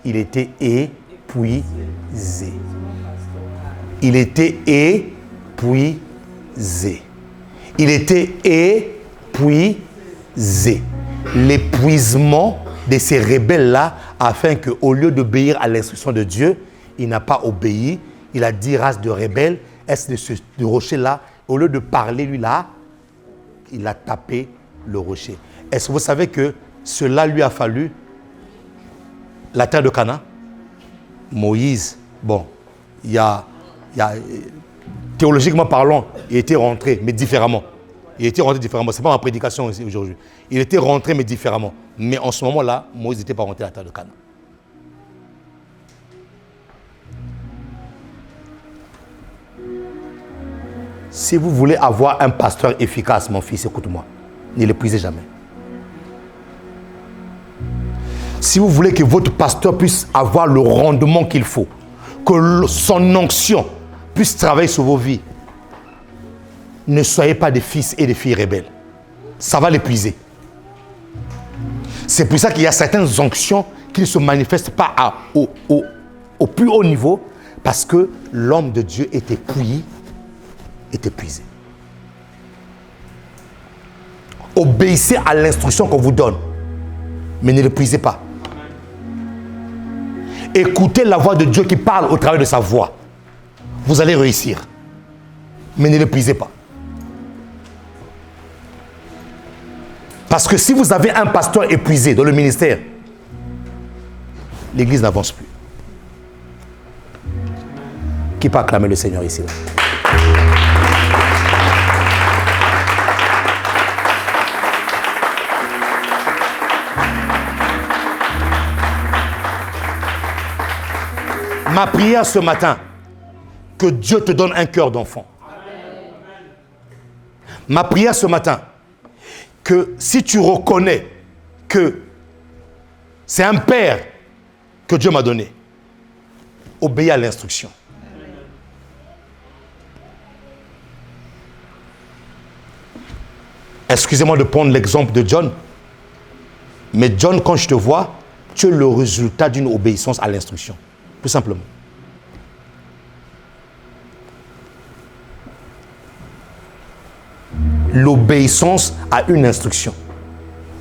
A: Il était épuisé. Il était épuisé. L'épuisement de ces rebelles-là, afin qu'au lieu d'obéir à l'instruction de Dieu, il n'a pas obéi. Il a dit, race de rebelles, est-ce de ce rocher-là, au lieu de parler, lui là, il a tapé le rocher. Est-ce que vous savez que cela lui a fallu la terre de Canaan? Moïse, bon, théologiquement parlant, il était rentré, mais différemment. Ce n'est pas ma prédication aujourd'hui. Il était rentré, mais différemment. Mais en ce moment-là, Moïse n'était pas rentré à la terre de Canaan. Si vous voulez avoir un pasteur efficace, mon fils, écoute-moi. Ne l'épuisez jamais. Si vous voulez que votre pasteur puisse avoir le rendement qu'il faut, que son onction puisse travailler sur vos vies, ne soyez pas des fils et des filles rebelles. Ça va l'épuiser. C'est pour ça qu'il y a certaines onctions qui ne se manifestent pas au plus haut niveau, parce que l'homme de Dieu est épuisé. Obéissez à l'instruction qu'on vous donne, mais ne l'épuisez pas. Écoutez la voix de Dieu qui parle au travers de sa voix. Vous allez réussir, mais ne l'épuisez pas. Parce que si vous avez un pasteur épuisé dans le ministère, l'église n'avance plus. Qui peut acclamer le Seigneur ici là? Ma prière ce matin, que Dieu te donne un cœur d'enfant. Ma prière ce matin, que si tu reconnais que c'est un père que Dieu m'a donné, obéis à l'instruction. Excusez-moi de prendre l'exemple de John, mais John, quand je te vois, tu es le résultat d'une obéissance à l'instruction. Tout simplement. L'obéissance à une instruction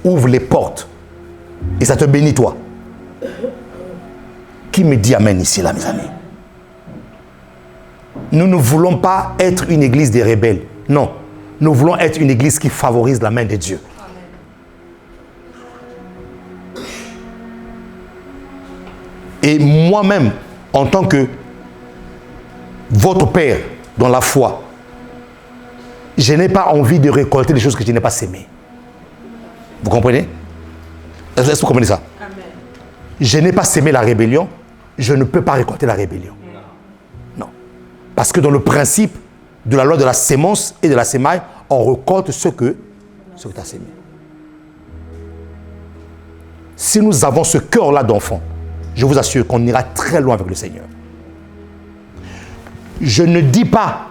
A: ouvre les portes et ça te bénit toi. Qui me dit amen ici là, mes amis? Nous ne voulons pas être une église des rebelles. Non. Nous voulons être une église qui favorise la main de Dieu. Et moi-même, en tant que votre père dans la foi, je n'ai pas envie de récolter des choses que je n'ai pas sémées. Vous comprenez? Est-ce que vous comprenez ça? Amen. Je n'ai pas sémé la rébellion, je ne peux pas récolter la rébellion. Non. Parce que dans le principe de la loi de la sémence et de la sémaille, on récolte ce que tu as sémé. Si nous avons ce cœur-là d'enfant, je vous assure qu'on ira très loin avec le Seigneur. Je ne dis pas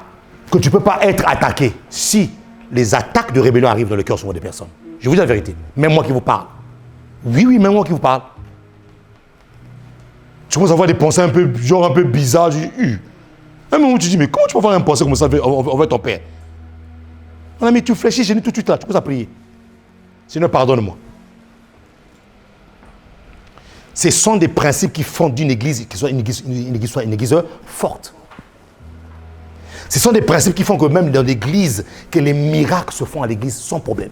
A: que tu ne peux pas être attaqué si les attaques de rébellion arrivent dans le cœur souvent des personnes. Je vous dis la vérité. Même moi qui vous parle. Oui, même moi qui vous parle. Tu commences à avoir des pensées un peu bizarres. Un moment où tu dis, mais comment tu peux avoir une pensée comme ça envers ton père? Mon ami, tu fléchis, je dis tout de suite là, tu commences à prier. Seigneur, pardonne-moi. Ce sont des principes qui font d'une église, qui soit une église forte. Ce sont des principes qui font que même dans l'église, que les miracles se font à l'église sans problème.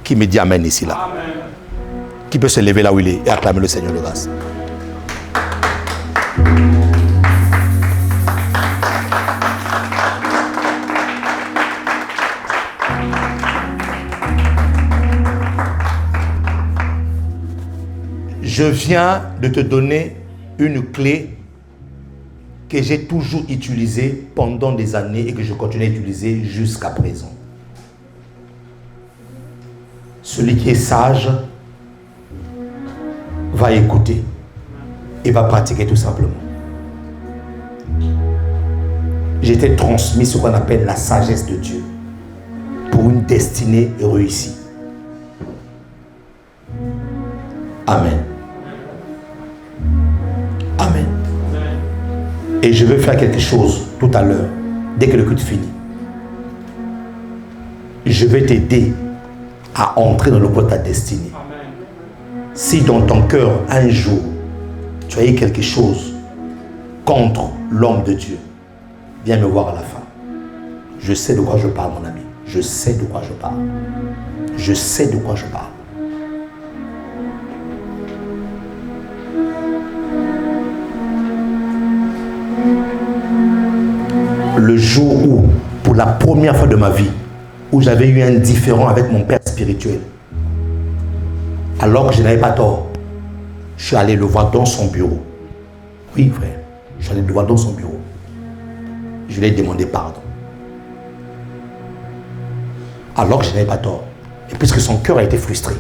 A: Qui me dit amen ici là? Amen. Qui peut se lever là où il est et acclamer le Seigneur de grâce? Je viens de te donner une clé que j'ai toujours utilisée pendant des années et que je continue à utiliser jusqu'à présent. Celui qui est sage va écouter et va pratiquer tout simplement. J'ai été transmis ce qu'on appelle la sagesse de Dieu pour une destinée réussie. Amen. Amen. Et je vais faire quelque chose tout à l'heure, dès que le culte finit. Je vais t'aider à entrer dans le bois de ta destinée. Amen. Si dans ton cœur, un jour, tu as eu quelque chose contre l'homme de Dieu, viens me voir à la fin. Je sais de quoi je parle, mon ami. Je sais de quoi je parle. Je sais de quoi je parle. Le jour où, pour la première fois de ma vie, où j'avais eu un différend avec mon père spirituel, alors que je n'avais pas tort, je suis allé le voir dans son bureau. Oui, frère, je suis allé le voir dans son bureau. Je lui ai demandé pardon. Alors que je n'avais pas tort. Et puisque son cœur a été frustré,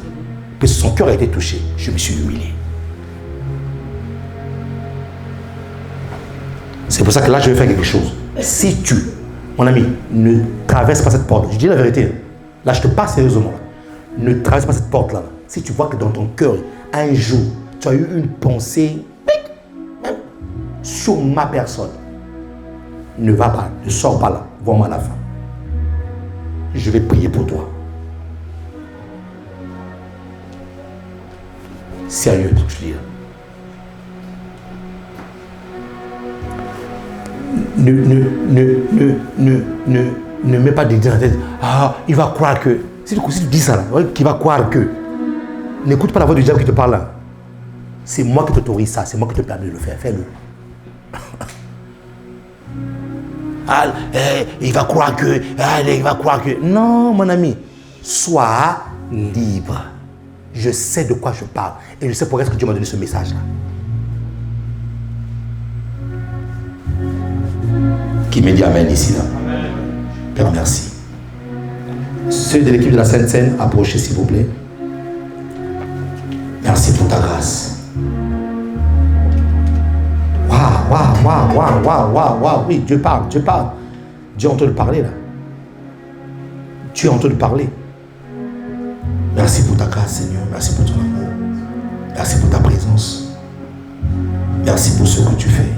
A: puisque son cœur a été touché, je me suis humilié. C'est pour ça que là, je vais faire quelque chose. Si tu, mon ami, ne traverses pas cette porte, je dis la vérité, là je te parle sérieusement, ne traverse pas cette porte-là. Si tu vois que dans ton cœur, un jour, tu as eu une pensée sur ma personne, ne va pas, ne sors pas là, vois-moi à la fin. Je vais prier pour toi. Sérieux, ce que je dis là. Ne mets pas d'idées dans la tête. Ah, il va croire que. Si tu dis ça là, qu'il va croire que. N'écoute pas la voix du diable qui te parle là. C'est moi qui t'autorise ça, c'est moi qui te permets de le faire. Fais-le. Il va croire que... Non, mon ami. Sois libre. Je sais de quoi je parle. Et je sais pourquoi est-ce que Dieu m'a donné ce message-là. Qui me dit Amen ici, là? Père, merci. Ceux de l'équipe de la Sainte Seine, approchez s'il vous plaît. Merci pour ta grâce. Waouh. Oui, Dieu parle. Dieu est en train de parler là. Dieu est en train de parler. Merci pour ta grâce, Seigneur. Merci pour ton amour. Merci pour ta présence. Merci pour ce que tu fais.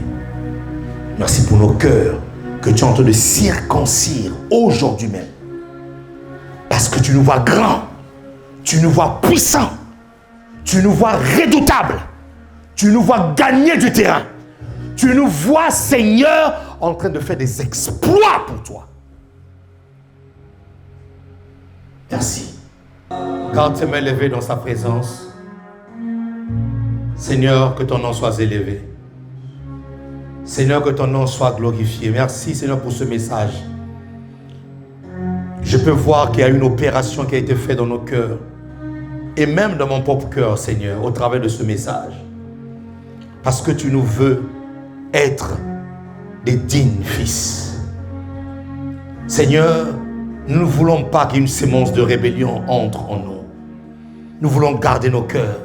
A: Merci pour nos cœurs que tu es en train de circoncire aujourd'hui même. Parce que tu nous vois grands, tu nous vois puissants, tu nous vois redoutables, tu nous vois gagner du terrain. Tu nous vois, Seigneur, en train de faire des exploits pour toi. Merci. Quand tu m'as élevé dans sa présence, Seigneur, que ton nom soit élevé. Seigneur, que ton nom soit glorifié. Merci, Seigneur, pour ce message. Je peux voir qu'il y a une opération qui a été faite dans nos cœurs. Et même dans mon propre cœur, Seigneur, au travers de ce message. Parce que tu nous veux être des dignes fils. Seigneur, nous ne voulons pas qu'une sémence de rébellion entre en nous. Nous voulons garder nos cœurs.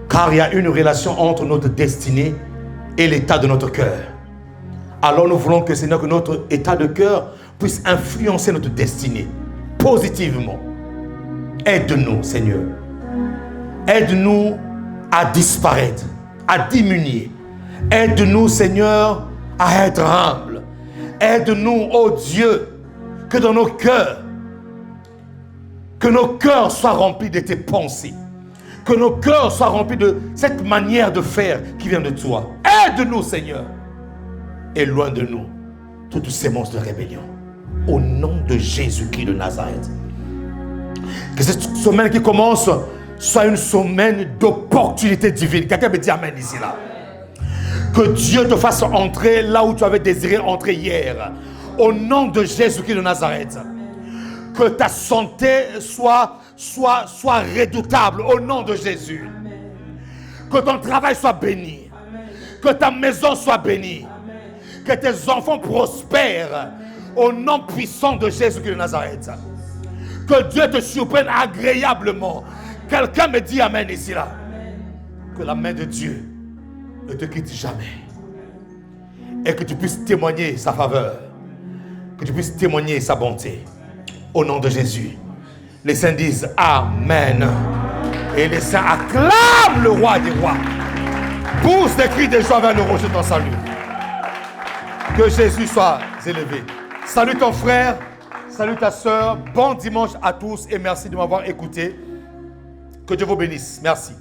A: Car il y a une relation entre notre destinée et l'état de notre cœur. Alors nous voulons que, Seigneur, que notre état de cœur puisse influencer notre destinée positivement. Aide-nous, Seigneur. Aide-nous à disparaître, à diminuer. Aide-nous, Seigneur, à être humble. Aide-nous, oh Dieu, que dans nos cœurs soient remplis de tes pensées. Que nos cœurs soient remplis de cette manière de faire qui vient de toi. Aide-nous, Seigneur. Et loin de nous toute sémence de rébellion. Au nom de Jésus-Christ de Nazareth. Que cette semaine qui commence soit une semaine d'opportunité divine. Quelqu'un me dit Amen ici là. Que Dieu te fasse entrer là où tu avais désiré entrer hier. Au nom de Jésus-Christ de Nazareth. Que ta santé soit redoutable au nom de Jésus. Que ton travail soit béni. Que ta maison soit bénie. Que tes enfants prospèrent au nom puissant de Jésus-Christ de Nazareth. Que Dieu te surprenne agréablement. Quelqu'un me dit Amen ici là. Que la main de Dieu ne te quitte jamais. Et que tu puisses témoigner sa faveur. Que tu puisses témoigner sa bonté. Au nom de Jésus. Les saints disent Amen. Et les saints acclament le roi des rois. Pousse des cris de joie vers le rocher de ton salut. Que Jésus soit élevé. Salut ton frère. Salut ta soeur. Bon dimanche à tous et merci de m'avoir écouté. Que Dieu vous bénisse. Merci.